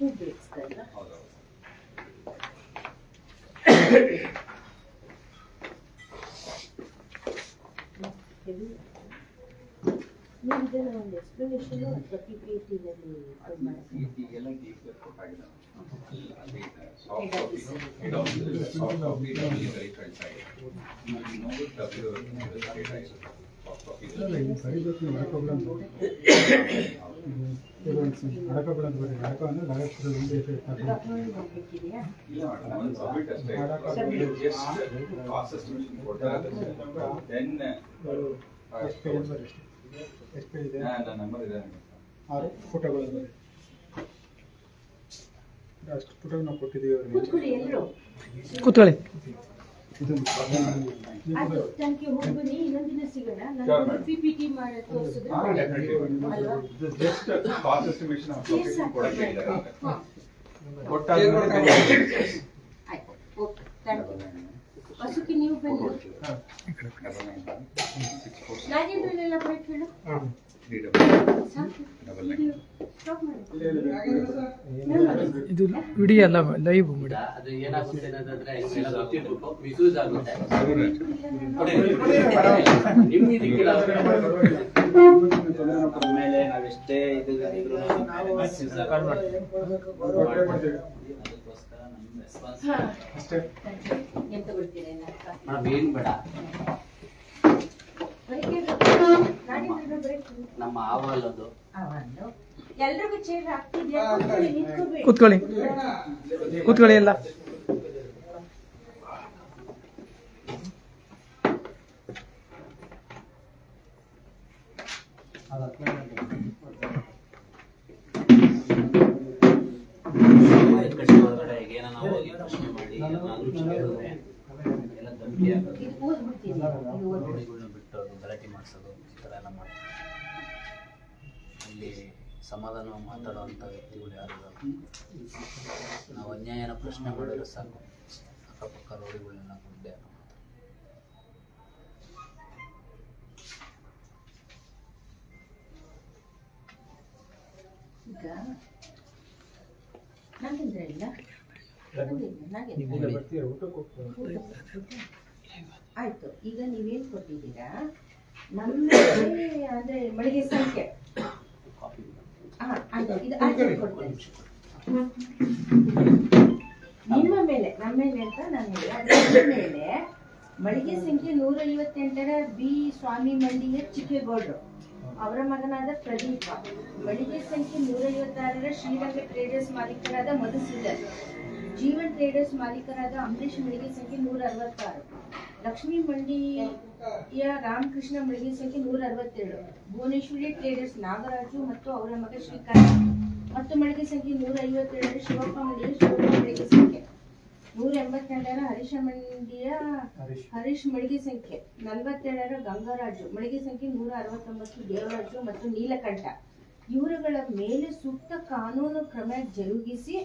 ನೀವು ಇದನ್ನು ಒಂದು ಎಕ್ಸ್ಪ್ಲನೇಷನ್ ಅಥವಾ PPT-ನಲ್ಲಿ ಫೋಟೋಗಳು ಅಷ್ಟು ಫೋಟೋ ನಾವು ಕೊಟ್ಟಿದ್ದೀವಿ ಅವರಿಗೆ. ಕೂತ್ಕೊಳ್ಳಿ. Thank you. ಹೋಗ್ಬನ್ನಿ, ಇನ್ನೊಂದಿನ ಸಿಗೋಣ. ನಾನು PPT ಮಾಡಿ ತೋರಿಸಿದ್ರೆ ಹೊಸಕ್ಕೆ ನೀವು ಬನ್ನಿ. ನಾಗೇಂದ್ರನೆಲ್ಲ ಬರಕ್ಕೆ ಹೇಳು. ಇದು ವಿಡಿಯೋ ಅಲ್ಲ, ಲೈವ್ ಮಾಡಿ. ಅದು ಏನಾಗುತ್ತೆ ಅನ್ನೋದಾದ್ರೆ ಮಿಸ್ಯೂಸ್ ಆಗುತ್ತೆ. ಆಮೇಲೆ ನಾವೆಷ್ಟೇ ಇದು ಅದಕ್ಕೋಸ್ಕರ ನಮ್ಮ ರೆಸ್ಪಾನ್ಸ್ ಎಂತ ಬಿಡ್ತೀರಾ ಏನ್ ಬೇಡ. ನಮ್ಮ ಆವಾಲದು ಎಲ್ರಿಗೂ ಚೇರ್ ಹಾಕ್ತಿದ್ಯಾ? ಕೂತ್ಕೊಳ್ಳಿ ಕೂತ್ಕೊಳ್ಳಿ ಎಲ್ಲ. ಒಳಗಡೆ ಏನಾನ ಹೋಗಿ ಪ್ರಶ್ನೆ ಮಾಡಿ ಏನಾದ್ರು ಕೇಳಿದ್ರೆ ಎಲ್ಲ ಧಮಕಿ ಆಗೋದು, ಗೋಡೆಗಳನ್ನ ಬಿಟ್ಟು ಗಲಾಟೆ ಮಾಡಿಸೋದು, ಈ ಥರ ಎಲ್ಲ ಮಾಡ್ತಾರೆ. ಇಲ್ಲಿ ಸಮಾಧಾನ ಮಾತಾಡುವಂಥ ವ್ಯಕ್ತಿಗಳು ಯಾರು ಇರಲ್ಲ. ನಾವು ಅನ್ಯಾಯನ ಪ್ರಶ್ನೆ ಮಾಡಿದ್ರೆ ಸಾಕು, ಅಕ್ಕಪಕ್ಕ ರೋಡಿಗಳನ್ನೆಲ್ಲ ಗುಡ್ಡೆ ಈಗ ನಾಗೇಂದ್ರ ಇಲ್ಲ, ಆಯ್ತು. ಈಗ ನೀವೇನ್ ಕೊಟ್ಟಿದ್ದೀರಾ? ನಮ್ಗೆ ಅಂದ್ರೆ ಮಳಿಗೆ ಸಂಖ್ಯೆ ನಿಮ್ಮ ಮೇಲೆ, ನಮ್ಮ ಮೇಲೆ ಅಂತ ನಾನು ಹೇಳಿ, ಅದರ ಮೇಲೆ ಮಳಿಗೆ ಸಂಖ್ಯೆ 158ರ ಬಿ ಸ್ವಾಮಿ ಮಂಡಿಯ ಚಿಕ್ಕೇಗೌಡರು, ಅವರ ಮಗನಾದ ಪ್ರದೀಪ. ಮಳಿಗೆ ಸಂಖ್ಯೆ 156ರ ಶ್ರೀರಂಗ ಟ್ರೇಡರ್ಸ್ ಮಾಲೀಕರಾದ ಮಧುಸೂದನ್. ಜೀವನ್ ಟ್ರೇಡರ್ಸ್ ಮಾಲೀಕರಾದ ಅಂಬರೀಶ್. ಮಳಿಗೆ ಸಂಖ್ಯೆ 166. ಲಕ್ಷ್ಮೀ ಮಂಡಿಯ ರಾಮಕೃಷ್ಣ. ಮಳಿಗೆ ಸಂಖ್ಯೆ 162. ಭುವನೇಶ್ವರಿ ಟ್ರೇಡರ್ಸ್ ನಾಗರಾಜು ಮತ್ತು ಅವರ ಮಗ ಶ್ರೀಕಾಂತ್. ಮತ್ತು ಮಳಿಗೆ ಸಂಖ್ಯೆ 157ರ ಶಿವಪ್ಪ ಮಂಡಿಯ ಮಳಿಗೆ ಸಂಖ್ಯೆ 182ರ ಹರೀಶ್ ಮಳಿಗೆ ಸಂಖ್ಯೆ 47ರ ಗಂಗರಾಜು. ಮಳಿಗೆ ಸಂಖ್ಯೆ 169 ದೇವರಾಜು ಮತ್ತು ನೀಲಕಂಠ. ಇವರುಗಳ ಮೇಲೆ ಸೂಕ್ತ ಕಾನೂನು ಕ್ರಮ ಜರುಗಿಸಿ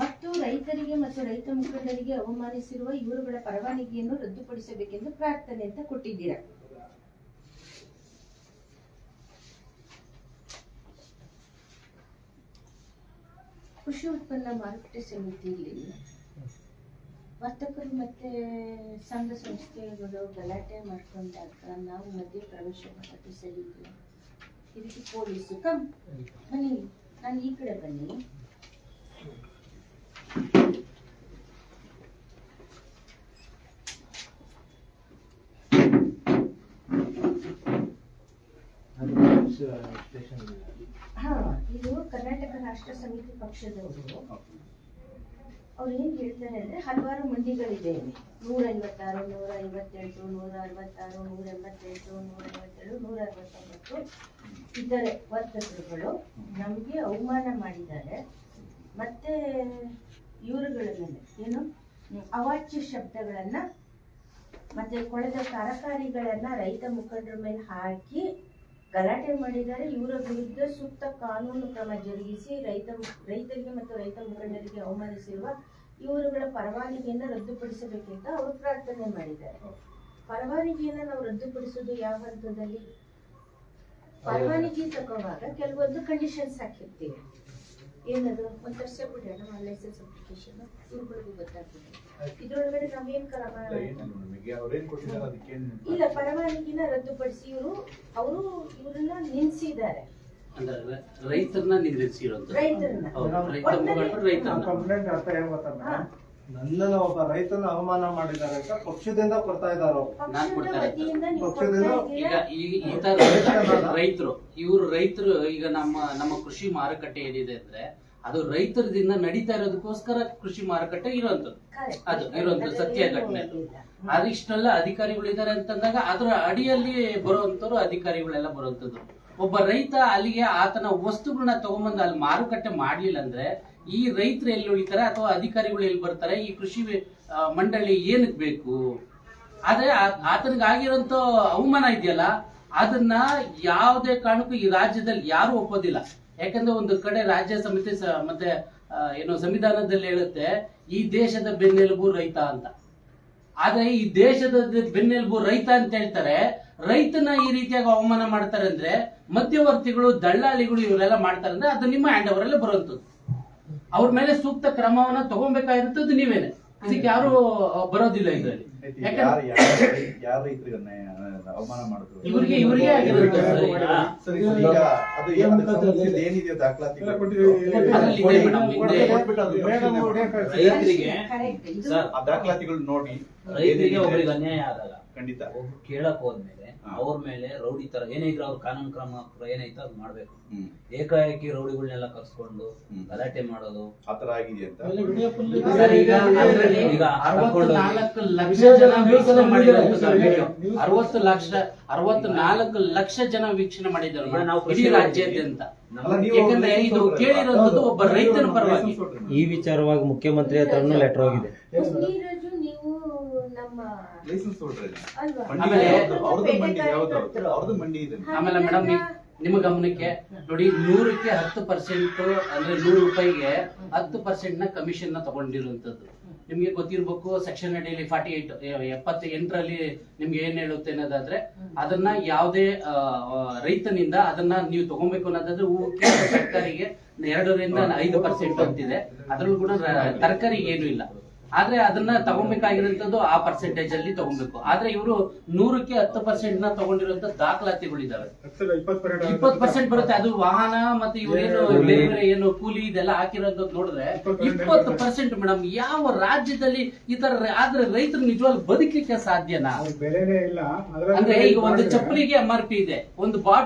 ಮತ್ತು ರೈತರಿಗೆ ಮತ್ತು ರೈತ ಮುಖಂಡರಿಗೆ ಅವಮಾನಿಸಿರುವ ಇವರುಗಳ ಪರವಾನಗಿಯನ್ನು ರದ್ದುಪಡಿಸಬೇಕೆಂದು ಪ್ರಾರ್ಥನೆ ಅಂತ ಕೊಟ್ಟಿದ್ದೀರಾ. ಕೃಷಿ ಉತ್ಪನ್ನ ಮಾರುಕಟ್ಟೆ ಸಮಿತಿಯಲ್ಲಿ ವರ್ತಕರು ಮತ್ತೆ ಸಂಘ ಸಂಸ್ಥೆಗಳು ಗಲಾಟೆ ಮಾಡ್ಕೊಂಡಾಗ ನಾವು ಮಧ್ಯೆ ಪ್ರವೇಶ ಮಾಡೋದು ಸರಿ ಇಲ್ಲ. ಇದಕ್ಕೆ ಪೊಲೀಸು ಬನ್ನಿ, ನಾನು ಈ ಕಡೆ ಬನ್ನಿ. ಇದು ಕರ್ನಾಟಕ ರಾಷ್ಟ್ರ ಸಮಿತಿ ಪಕ್ಷದವರು. ಅವ್ರು ಏನ್ ಹೇಳ್ತಾರೆ ಅಂದ್ರೆ, ಹಲವಾರು ಮಂಡಿಗಳಿದೆ, 156, 158, 166, 188, 157, 169 ಇದ್ದಾರೆ ವರ್ತಕರುಗಳು. ನಮ್ಗೆ ಅವಮಾನ ಮಾಡಿದ್ದಾರೆ. ಮತ್ತೆ ಇವರುಗಳ ಮೇಲೆ ಏನು ಅವಾಚ್ಯ ಶಬ್ದಗಳನ್ನ ಮತ್ತೆ ಕೊಳೆದ ತರಕಾರಿಗಳನ್ನ ರೈತ ಮುಖಂಡರ ಮೇಲೆ ಹಾಕಿ ಗಲಾಟೆ ಮಾಡಿದ್ದಾರೆ. ಇವರ ವಿರುದ್ಧ ಸೂಕ್ತ ಕಾನೂನು ಕ್ರಮ ಜರುಗಿಸಿ ರೈತರಿಗೆ ಮತ್ತು ರೈತ ಮುಖಂಡರಿಗೆ ಅವಮಾನಿಸಿರುವ ಇವರುಗಳ ಪರವಾನಗಿಯನ್ನು ರದ್ದುಪಡಿಸಬೇಕೆಂತ ಅವರು ಪ್ರಾರ್ಥನೆ ಮಾಡಿದ್ದಾರೆ. ಪರವಾನಗಿಯನ್ನು ನಾವು ರದ್ದುಪಡಿಸೋದು ಯಾವ ಹಂತದಲ್ಲಿ? ಪರವಾನಗಿ ತಗೋವಾಗ ಕೆಲವೊಂದು ಕಂಡೀಷನ್ಸ್ ಹಾಕಿರ್ತೀವಿ. ಏನದು ಒಂದು ತರ್ಸ್ಬಿಟ್ರೆ ನಮ್ಮ ಲೈಸೆನ್ಸ್ ಅಪ್ಲಿಕೇಶನ್ ಇವ್ರುಗಳಿಗೂ ಗೊತ್ತಾಗ್ತದೆ. ಇದ್ರೊಳಗಡೆ ನಾವೇನ್ ಇಲ್ಲ ಪರವಾನಗಿನ ರದ್ದುಪಡಿಸಿ ಅವರು ಇವ್ರನ್ನ ನಿಲ್ಸಿದ್ದಾರೆ. ಅಂದ್ರೆ ರೈತರನ್ನ ನಿಂದಿಸಿರೋದು ರೈತರನ್ನ ಕಂಪ್ಲೇಂಟ್ ಅರ್ಥ ಏನ್ ಗೊತ್ತಾ ನನ್ನನ್ನು ಒಬ್ಬ ರೈತನ ಅವಮಾನ ಮಾಡಿದ್ದಾರೆ ಅಂತ ಪಕ್ಷದಿಂದ ಕೊಡ್ತಾ ಇದ್ದಾರೆ. ಪಕ್ಷದ ವತಿಯಿಂದ ನೀವು ಪಕ್ಷದಿಂದ ಕೊಡ್ತಾ ಈಗ ಇದ್ದೀರಾ? ಈ ತರ ರೈತರು ಈಗ ನಮ್ಮ ಕೃಷಿ ಮಾರುಕಟ್ಟೆ ಏನಿದೆ ಅಂದ್ರೆ ಅದು ರೈತರದಿಂದ ನಡೀತಾ ಇರೋದಕ್ಕೋಸ್ಕರ ಕೃಷಿ ಮಾರುಕಟ್ಟೆ ಇರುವಂತದ್ದು. Correct. ಅದು ಇರುವಂತದ್ದು ಸತ್ಯ ಘಟನೆ. ಅದು ಇಷ್ಟೆಲ್ಲ ಅಧಿಕಾರಿಗಳಿದ್ದಾರೆ ಅಂತಂದಾಗ ಅದರ ಅಡಿಯಲ್ಲಿ ಬರುವಂತವ್ರು ಅಧಿಕಾರಿಗಳೆಲ್ಲ ಬರುವಂತದ್ದು. ಒಬ್ಬ ರೈತ ಅಲ್ಲಿಗೆ ಆತನ ವಸ್ತುಗಳನ್ನ ತಗೊಂಬಂದು ಅಲ್ಲಿ ಮಾರುಕಟ್ಟೆ ಮಾಡ್ಲಿಲ್ಲ ಅಂದ್ರೆ ಈ ರೈತರು ಎಲ್ಲಿ ಉಳಿತಾರೆ ಅಥವಾ ಅಧಿಕಾರಿಗಳು ಎಲ್ಲಿ ಬರ್ತಾರೆ? ಈ ಕೃಷಿ ಮಂಡಳಿ ಏನಕ್ಕೆ ಬೇಕು? ಆದ್ರೆ ಆತನಿಗೆ ಆಗಿರೋಂತ ಅವಮಾನ ಇದೆಯಲ್ಲ ಅದನ್ನ ಯಾವುದೇ ಕಾರಣಕ್ಕೂ ಈ ರಾಜ್ಯದಲ್ಲಿ ಯಾರು ಒಪ್ಪೋದಿಲ್ಲ. ಯಾಕಂದ್ರೆ ಒಂದು ಕಡೆ ರಾಜ್ಯ ಸಮಿತಿ ಮತ್ತೆ ಸಂವಿಧಾನದಲ್ಲಿ ಹೇಳುತ್ತೆ ಈ ದೇಶದ ಬೆನ್ನೆಲುಬು ರೈತ ಅಂತ. ಆದ್ರೆ ಈ ದೇಶದ ಬೆನ್ನೆಲುಬು ರೈತ ಅಂತ ಹೇಳ್ತಾರೆ, ರೈತನ ಈ ರೀತಿಯಾಗಿ ಅವಮಾನ ಮಾಡ್ತಾರೆ ಅಂದ್ರೆ ಮಧ್ಯವರ್ತಿಗಳು ದಳ್ಳಾಳಿಗಳು ಇವರೆಲ್ಲ ಮಾಡ್ತಾರೆ ಅಂದ್ರೆ ಅದು ನಿಮ್ಮ ಹ್ಯಾಂಡ್ ಓವರ್ ಅಲ್ಲೇ ಬರುವಂತದ್ದು. ಅವ್ರ ಮೇಲೆ ಸೂಕ್ತ ಕ್ರಮವನ್ನ ತಗೊಬೇಕಾಗಿರುತ್ತದೆ ನೀವೇನೆ. ಇದಕ್ಕೆ ಯಾರು ಬರೋದಿಲ್ಲ ಇದರಲ್ಲಿ. ಅವಮಾನ ಮಾಡಿದ್ರು ಇವ್ರಿಗೆ ಆಗಿರುತ್ತೆ ಏನಿದೆಯೋ ದಾಖಲಾತಿಗಳು ರೈತರಿಗೆ Correct. ಇದು ಸರ್ ಆ ದಾಖಲಾತಿಗಳು ನೋಡಿ ರೈತರಿಗೆ ಒಬ್ಬರಿಗೆ ಅನ್ಯಾಯ ಆದಾಗ ಖಂಡಿತ ಒಬ್ರು ಕೇಳಕ್ ಹೋದ್ಮೇಲೆ ಅವ್ರ ಮೇಲೆ ರೌಡಿ ತರ ಏನಿದ್ರು ಅವ್ರ ಕಾನೂನು ಕ್ರಮ ಏನೈತೆ ಅದು ಮಾಡ್ಬೇಕು. ಏಕಾಏಕಿ ರೌಡಿಗಳನ್ನೆಲ್ಲ ಕರ್ಸ್ಕೊಂಡು ಗಲಾಟೆ ಮಾಡೋದು ಆತರ ಆಗಿದೆ ಅಂತ ಸರ್, ಈಗ ಅದರಲ್ಲಿ ಈಗ 64 ಲಕ್ಷ ಜನ ವೀಕ್ಷಣೆ ಮಾಡಿದ್ದಾರೆ. 64 ಲಕ್ಷ ಜನ ವೀಕ್ಷಣೆ ಮಾಡಿದ್ದಾರೆ ಇಡೀ ರಾಜ್ಯಾದ್ಯಂತ. ಯಾಕಂದ್ರೆ ಇದು ಕೇಳಿರೋದು ಒಬ್ಬ ರೈತನ ಪರವಾಗಿ. ಈ ವಿಚಾರವಾಗಿ ಮುಖ್ಯಮಂತ್ರಿ ಹತ್ರನೂ ಲೆಟರ್ ಹೋಗಿದೆ. ನೀರಜು ನೀವು ನಮ್ಮ ಲೈಸೆನ್ಸ್ ಅಲ್ವಾ? ಆಮೇಲೆ ಅವ್ರದ್ದು ಮಂಡಿ ಯಾವ್ದು ಅವ್ರದ್ದು ಮಂಡಿ ಇದೆ. ಆಮೇಲೆ ಮೇಡಮ್ ನಿಮ್ಮ ಗಮನಕ್ಕೆ ನೋಡಿ, 100ಕ್ಕೆ 10% ಅಂದ್ರೆ 100 ರೂಪಾಯಿಗೆ 10% ನ ಕಮಿಷನ್ ನ ತಗೊಂಡಿರುವಂತದ್ದು ನಿಮ್ಗೆ ಗೊತ್ತಿರ್ಬೇಕು. ಸೆಕ್ಷನ್ ಅಡಿಯಲ್ಲಿ 48 78ರಲ್ಲಿ ನಿಮ್ಗೆ ಏನ್ ಹೇಳುತ್ತೆ ಅನ್ನೋದಾದ್ರೆ ಅದನ್ನ ಯಾವುದೇ ರೈತನಿಂದ ಅದನ್ನ ನೀವು ತಗೊಬೇಕು ಅನ್ನೋದಾದ್ರೆ ತರಕಾರಿಗೆ 2ರಿಂದ 5% ಅಂತಿದೆ. ಅದ್ರಲ್ಲೂ ಕೂಡ ತರಕಾರಿಗೆ ಏನು ಇಲ್ಲ. ಆದ್ರೆ ಅದನ್ನ ತಗೊಬೇಕಾಗಿರುವಂತದ್ದು ಆ ಪರ್ಸೆಂಟೇಜ್ ಅಲ್ಲಿ ತಗೊಬೇಕು. ಆದ್ರೆ ಇವರು 100ಕ್ಕೆ 10% ನ ತಗೊಂಡಿರುವಂತ ದಾಖಲಾತಿಗಳಿದಾವೆ. 20% ಬರುತ್ತೆ. ಅದು ವಾಹನ ಮತ್ತೆ ಇವರೇನು ಬೇರೆ ಬೇರೆ ಏನು ಕೂಲಿ ಇದೆಲ್ಲ ಹಾಕಿರೋದು ನೋಡಿದ್ರೆ 20% ಮೇಡಮ್. ಯಾವ ರಾಜ್ಯದಲ್ಲಿ ಈ ತರ ಆದ್ರೆ ರೈತರು ನಿಜವಾಗ್ಲೂ ಬದುಕಲಿಕ್ಕೆ ಸಾಧ್ಯನಾ? ಬೆಲೆನೇ ಇಲ್ಲ. ಅಂದ್ರೆ ಈಗ ಒಂದು ಚಪ್ಪಲಿಗೆ MRP ಇದೆ, ಒಂದು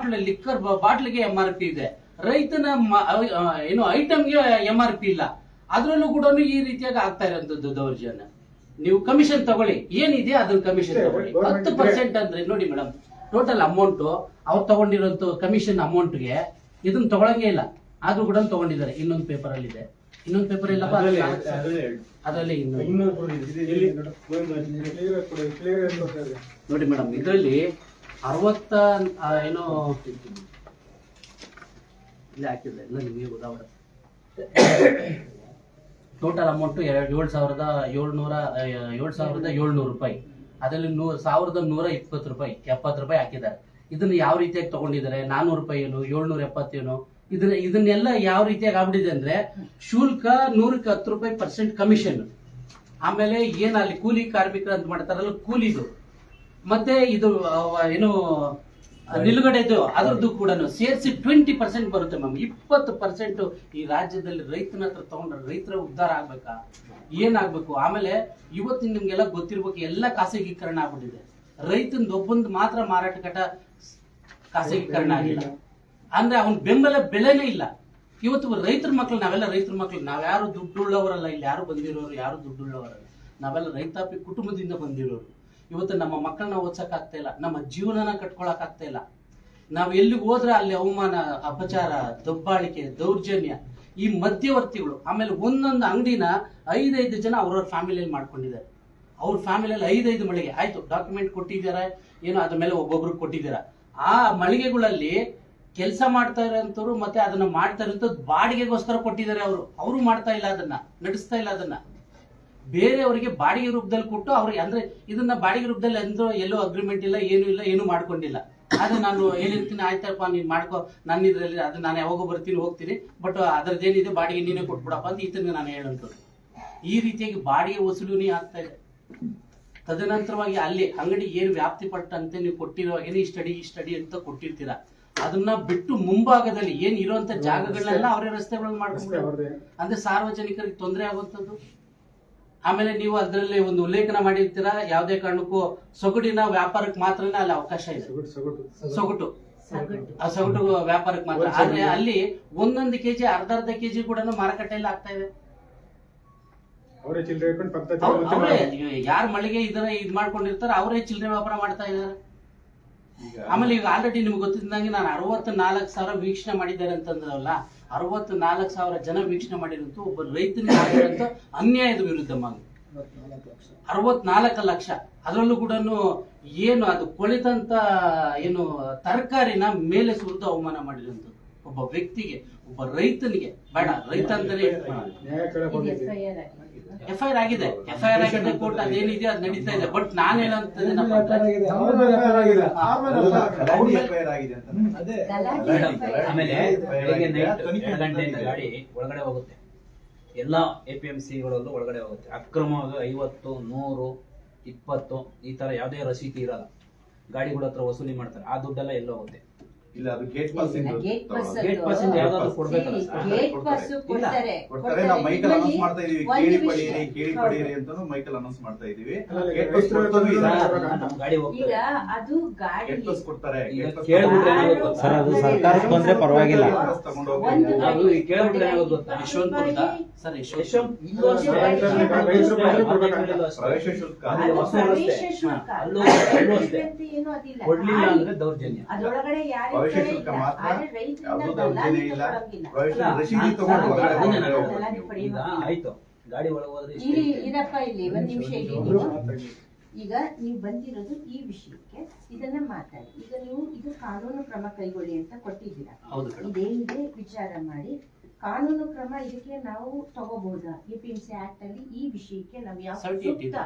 ಲಿಕ್ಕರ್ ಬಾಟ್ಲಿಗೆ MRP ಇದೆ. ರೈತನ ಐಟಮ್ಗೆ MRP ಇಲ್ಲ. ಅದ್ರಲ್ಲೂ ಕೂಡ ಈ ರೀತಿಯಾಗಿ ಆಗ್ತಾ ಇರೋಂಥದ್ದು ದೌರ್ಜನ್ಯ. ನೀವು ಕಮಿಷನ್ ತಗೊಳ್ಳಿ, ಏನಿದೆ ಅದನ್ನ ಕಮಿಷನ್ ತಗೊಳ್ಳಿ. 10% ಅಂದ್ರೆ ನೋಡಿ ಮೇಡಮ್, ಟೋಟಲ್ ಅಮೌಂಟ್ ಅವ್ರು ತಗೊಂಡಿರೋಂಥ ಕಮಿಷನ್ ಅಮೌಂಟ್ಗೆ ಇದನ್ನ ತಗೊಳಂಗೇ ಇಲ್ಲ. ಆದ್ರೂ ಕೂಡ ತಗೊಂಡಿದ್ದಾರೆ. ಇನ್ನೊಂದು ಪೇಪರ್ ಅಲ್ಲಿ ಇದೆ, ಇನ್ನೊಂದು ಪೇಪರ್ ಇಲ್ಲಪ್ಪ ಅದರಲ್ಲಿ ನೋಡಿ ಮೇಡಮ್. ಇದರಲ್ಲಿ 60 ಇಲ್ಲಿ ಹಾಕಿದ್ರೆ ಎಲ್ಲ ನಿಮಗೆ ಗೊತ್ತಾಗುತ್ತೆ. ಟೋಟಲ್ ಅಮೌಂಟ್ 7,700 ರೂಪಾಯಿ. ಅದರಲ್ಲಿ 1,120 ರೂಪಾಯಿ 70 ರೂಪಾಯಿ ಹಾಕಿದ್ದಾರೆ. ಇದನ್ನ ಯಾವ ರೀತಿಯಾಗಿ ತಗೊಂಡಿದ್ದಾರೆ? 400 ರೂಪಾಯಿ ಏನು, 770 ಏನು, ಇದನ್ನೆಲ್ಲ ಯಾವ ರೀತಿಯಾಗಿ ಆಗ್ಬಿಟ್ಟಿದೆ ಅಂದ್ರೆ ಶುಲ್ಕ 100ಕ್ಕೆ 10 ರೂಪಾಯಿ % ಕಮಿಷನ್. ಆಮೇಲೆ ಏನ್ ಅಲ್ಲಿ ಕೂಲಿ ಕಾರ್ಮಿಕರು ಅಂತ ಮಾಡ್ತಾರಲ್ಲ ಕೂಲಿದು, ಮತ್ತೆ ಇದು ನಿಲುಗಡೆದು ಅದ್ರದ್ದು ಕೂಡ ಸೇರಿಸಿ 20% ಬರುತ್ತೆ ಮ್ಯಾಮ್. 20% ಈ ರಾಜ್ಯದಲ್ಲಿ ರೈತನ ಹತ್ರ ತಗೊಂಡ್ರೆ ರೈತರ ಉದ್ಧಾರ ಆಗ್ಬೇಕಾ? ಏನಾಗ್ಬೇಕು? ಆಮೇಲೆ ಇವತ್ತಿನ ನಿಮ್ಗೆಲ್ಲ ಗೊತ್ತಿರ್ಬೇಕು, ಎಲ್ಲ ಖಾಸಗೀಕರಣ ಆಗ್ಬಿಟ್ಟಿದೆ. ರೈತಂದು ಒಬ್ಬಂದು ಮಾತ್ರ ಮಾರಾಟಗಾಟ ಖಾಸಗೀಕರಣ ಆಗಿಲ್ಲ ಅಂದ್ರೆ ಅವನ್ ಬೆಂಬಲ ಬೆಲೆನೇ ಇಲ್ಲ. ಇವತ್ತು ರೈತರ ಮಕ್ಳು, ನಾವೆಲ್ಲ ರೈತರ ಮಕ್ಳು, ನಾವ್ಯಾರು ದುಡ್ಡುಳ್ಳವರಲ್ಲ. ಇಲ್ಲಿ ಯಾರು ಬಂದಿರೋರು ಯಾರು ದುಡ್ಡುಳ್ಳವರಲ್ಲ. ನಾವೆಲ್ಲ ರೈತಾಪಿ ಕುಟುಂಬದಿಂದ ಬಂದಿರೋರು. ಇವತ್ತು ನಮ್ಮ ಮಕ್ಕಳನ್ನ ಓದ್ಸಕ್ ಆಗ್ತಾ ಇಲ್ಲ, ನಮ್ಮ ಜೀವನನ ಕಟ್ಕೊಳಕ್ ಆಗ್ತಾ ಇಲ್ಲ. ನಾವ್ ಎಲ್ಲಿಗೆ ಹೋದ್ರೆ ಅಲ್ಲಿ ಅವಮಾನ, ಅಪಚಾರ, ದಬ್ಬಾಳಿಕೆ, ದೌರ್ಜನ್ಯ, ಈ ಮಧ್ಯವರ್ತಿಗಳು. ಆಮೇಲೆ ಒಂದೊಂದು ಅಂಗಡಿನ 5 ಜನ ಅವ್ರವ್ರ ಫ್ಯಾಮಿಲಿಯಲ್ಲಿ ಮಾಡ್ಕೊಂಡಿದ್ದಾರೆ. ಅವ್ರ ಫ್ಯಾಮಿಲಿಯಲ್ಲಿ 5 ಮಳಿಗೆ ಆಯ್ತು, ಡಾಕ್ಯುಮೆಂಟ್ ಕೊಟ್ಟಿದ್ದಾರೆ, ಏನೋ ಅದ್ರ ಮೇಲೆ ಒಬ್ಬೊಬ್ರಿಗೆ ಕೊಟ್ಟಿದ್ದೀರಾ. ಆ ಮಳಿಗೆಗಳಲ್ಲಿ ಕೆಲಸ ಮಾಡ್ತಾ ಇರೋಂಥವ್ರು ಮತ್ತೆ ಅದನ್ನ ಮಾಡ್ತಾ ಇರೋಂಥದ್ದು ಬಾಡಿಗೆಗೋಸ್ಕರ ಕೊಟ್ಟಿದ್ದಾರೆ. ಅವರು ಮಾಡ್ತಾ ಇಲ್ಲ, ಅದನ್ನ ನಡೆಸ್ತಾ ಇಲ್ಲ. ಅದನ್ನ ಬೇರೆಯವರಿಗೆ ಬಾಡಿಗೆ ರೂಪದಲ್ಲಿ ಕೊಟ್ಟು ಅವ್ರಿಗೆ, ಅಂದ್ರೆ ಇದನ್ನ ಬಾಡಿಗೆ ರೂಪದಲ್ಲಿ ಎಲ್ಲೋ ಅಗ್ರಿಮೆಂಟ್ ಇಲ್ಲ, ಏನು ಮಾಡ್ಕೊಂಡಿಲ್ಲ. ಆದ್ರೆ ನಾನು ಹೇಳಿರ್ತೀನಿ, ಆಯ್ತಪ್ಪ ನೀನ್ ಮಾಡ್ಕೋ, ನನ್ನ ಇದ್ರಲ್ಲಿ ಅದು ನಾನು ಯಾವಾಗ ಬರ್ತೀನಿ ಹೋಗ್ತೀನಿ, ಬಟ್ ಅದ್ರದ್ದೇನಿದೆ ಬಾಡಿಗೆ ನೀನೇ ಕೊಟ್ಬಿಡಪ್ಪ ಅಂತ ಈತನಿಗೆ ನಾನು ಹೇಳಂತದ್ದು. ಈ ರೀತಿಯಾಗಿ ಬಾಡಿಗೆ ವಸೂಲಿನೇ ಆಗ್ತಾ ಇದೆ. ತದನಂತರವಾಗಿ ಅಲ್ಲಿ ಅಂಗಡಿ ಏನು ವ್ಯಾಪ್ತಿ ಪಟ್ಟಂತೆ ನೀವು ಕೊಟ್ಟಿರುವಾಗೇನೆ ಈ ಸ್ಟಡಿ ಅಂತ ಕೊಟ್ಟಿರ್ತೀರಾ, ಅದನ್ನ ಬಿಟ್ಟು ಮುಂಭಾಗದಲ್ಲಿ ಏನ್ ಇರುವಂತ ಜಾಗಗಳನ್ನೆಲ್ಲ ಅವರೇ ರಸ್ತೆಗಳನ್ನು ಮಾಡ್ಕೊಂಡು ಅಂದ್ರೆ ಸಾರ್ವಜನಿಕರಿಗೆ ತೊಂದರೆ ಆಗುವಂಥದ್ದು. ಆಮೇಲೆ ನೀವು ಅದರಲ್ಲಿ ಒಂದು ಉಲ್ಲೇಖನ ಮಾಡಿರ್ತೀರಾ, ಯಾವುದೇ ಕಾರಣಕ್ಕೂ ಸೊಗಡಿನ ವ್ಯಾಪಾರಕ್ಕೆ ಮಾತ್ರನೇ ಅಲ್ಲಿ ಅವಕಾಶ ಇದೆ, ಸೊಗಟು ಆ ಸೊಗಟು ವ್ಯಾಪಾರಕ್ಕೆ ಮಾತ್ರ. ಆದ್ರೆ ಅಲ್ಲಿ ಒಂದೊಂದು ಕೆಜಿ ಅರ್ಧ ಕೆಜಿ ಕೂಡ ಮಾರುಕಟ್ಟೆಯಲ್ಲಿ ಆಗ್ತಾ ಇದೆ. ಅವರೇ ಯಾರು ಮಳಿಗೆ ಇದನ್ನ ಇದ್ ಮಾಡ್ಕೊಂಡಿರ್ತಾರೆ ಅವರೇ ಚಿಲ್ಲರೆ ವ್ಯಾಪಾರ ಮಾಡ್ತಾ ಇದ್ದಾರೆ. ಆಮೇಲೆ ಈಗ ಆಲ್ರೆಡಿ ನಿಮ್ಗೆ ಗೊತ್ತಿದ್ದಂಗೆ ನಾನು 64,000 ವೀಕ್ಷಣೆ ಮಾಡಿದ್ದಾರೆ ಅಂತಂದ್ರಲ್ಲ, 64,000 ಜನ ವೀಕ್ಷಣೆ ಮಾಡಿರಂತೂ ಒಬ್ಬ ರೈತನಿಗೆ ಆಗಿರೋಂಥ ಅನ್ಯಾಯದ ವಿರುದ್ಧ 64 ಲಕ್ಷ. ಅದರಲ್ಲೂ ಕೂಡ ಏನು ಅದು ಕೊಳಿತಂತ ಏನು ತರಕಾರಿನ ಮೇಲೆ ಸುರಿದು ಅವಮಾನ ಮಾಡಿರುವಂಥದ್ದು ಒಬ್ಬ ವ್ಯಕ್ತಿಗೆ, ಒಬ್ಬ ರೈತನಿಗೆ. ಬೇಡ ರೈತ ಅಂತಾನೆ ಎಫ್ಐಆರ್ ಆಗಿದೆ, ಕೋರ್ಟ್ ಅದೇನಿದೆ ಅದು ನಡೀತಾ ಇದೆ. ಬಟ್ ನಾನು ಹೇಳಂತದೇನಪ್ಪ ಆಮೇಲೆ ಬೆಳಿಗ್ಗೆ ನೈಟ್ 2 ಗಂಟೆಯಿಂದ ಗಾಡಿ ಒಳಗಡೆ ಹೋಗುತ್ತೆ, ಎಲ್ಲಾ APMCಗಳಲ್ಲೂ ಒಳಗಡೆ ಹೋಗುತ್ತೆ. ಅಕ್ರಮವಾಗಿ 50, 100, 20 ಈ ತರ ಯಾವುದೇ ರಸೀತಿ ಇರಲ್ಲ, ಗಾಡಿಗಳ ಹತ್ರ ವಸೂಲಿ ಮಾಡ್ತಾರೆ. ಆ ದುಡ್ಡೆಲ್ಲ ಎಲ್ಲ ಹೋಗುತ್ತೆ. ಇಲ್ಲ ಅದು ಗೇಟ್ ಪಾಸ್ ಗೇಟ್ ಪಾಸ್ ಯಾವ್ದಾದ್ರು ಕೊಡ್ಬೇಕಲ್ಲ ಕೊಡ್ತಾರೆ. ನಾವು ಮೈಕಲ್ ಅನೌನ್ಸ್ ಮಾಡ್ತಾ ಇದೀವಿ, ಕೇಳಿ ಪಡೀರಿ ಅಂತಾನು ಮೈಕಲ್ ಅನೌನ್ಸ್ ಮಾಡ್ತಾ ಇದೀವಿ. ಗೇಟ್ ಪಾಸ್ ನಮ್ ಗಾಡಿ ಹೋಗ್ತದೆ, ಈಗ ಅದು ಗಾಡಿ ಗೇಟ್ ಪಾಸ್ ಕೊಡ್ತಾರೆ. ಸರ್ ಅದು ಸರ್ಕಾರಕ್ಕೆ ಬಂದ್ರೆ ಪರವಾಗಿಲ್ಲ. ತಗೊಂಡು ನಾವು ಕೇಳ್ಬಿಟ್ರೆ ಏನಾಗುತ್ತೆ ಗೊತ್ತಾ, ಯಶವಂತಪುರದ ಸರ್ ಪ್ರವೇಶ ಶುಲ್ಕ ಕೊಡ್ಲಿಲ್ಲ ಅಂದ್ರೆ ದೌರ್ಜನ್ಯ. ಅದರೊಳಗಡೆ ಪ್ರವೇಶ ಶುಲ್ಕ ಮಾತ್ರ, ಯಾವುದು ದೌರ್ಜನ್ಯ ಇಲ್ಲ. ಪ್ರವೇಶ ರಸೀದಿ ತಗೊಂಡು ಹೊರಗಡೆ ಹೋಗ್ಬೇಕು. ಈಗ ಆಯ್ತು ಗಾಡಿ ಒಳಗೆ ಹೋದ್ರೆ ಇರಪ್ಪ ಇಲ್ಲಿ ಒಂದ್ ನಿಮಿಷ ಇಲ್ಲಿ ನೀವು ಈಗ ನೀವು ಬಂದಿರೋದು ಈ ವಿಷಯಕ್ಕೆ, ಇದನ್ನ ಮಾತಾಡಿ. ಈಗ ನೀವು ಇದು ಕಾನೂನು ಕ್ರಮ ಕೈಗೊಳ್ಳಿ ಅಂತ ಕೊಟ್ಟಿದ್ದೀರಾ, ಇದೇನಿದೆ ವಿಚಾರ ಮಾಡಿ ಕಾನೂನು ಕ್ರಮ ಇದಕ್ಕೆ ನಾವು ತಗೋಬಹುದಾ? APMC ಆಕ್ಟ್ ಅಲ್ಲಿ ಈ ವಿಷಯಕ್ಕೆ ನಾವು ಯಾವ ಸೂಕ್ತ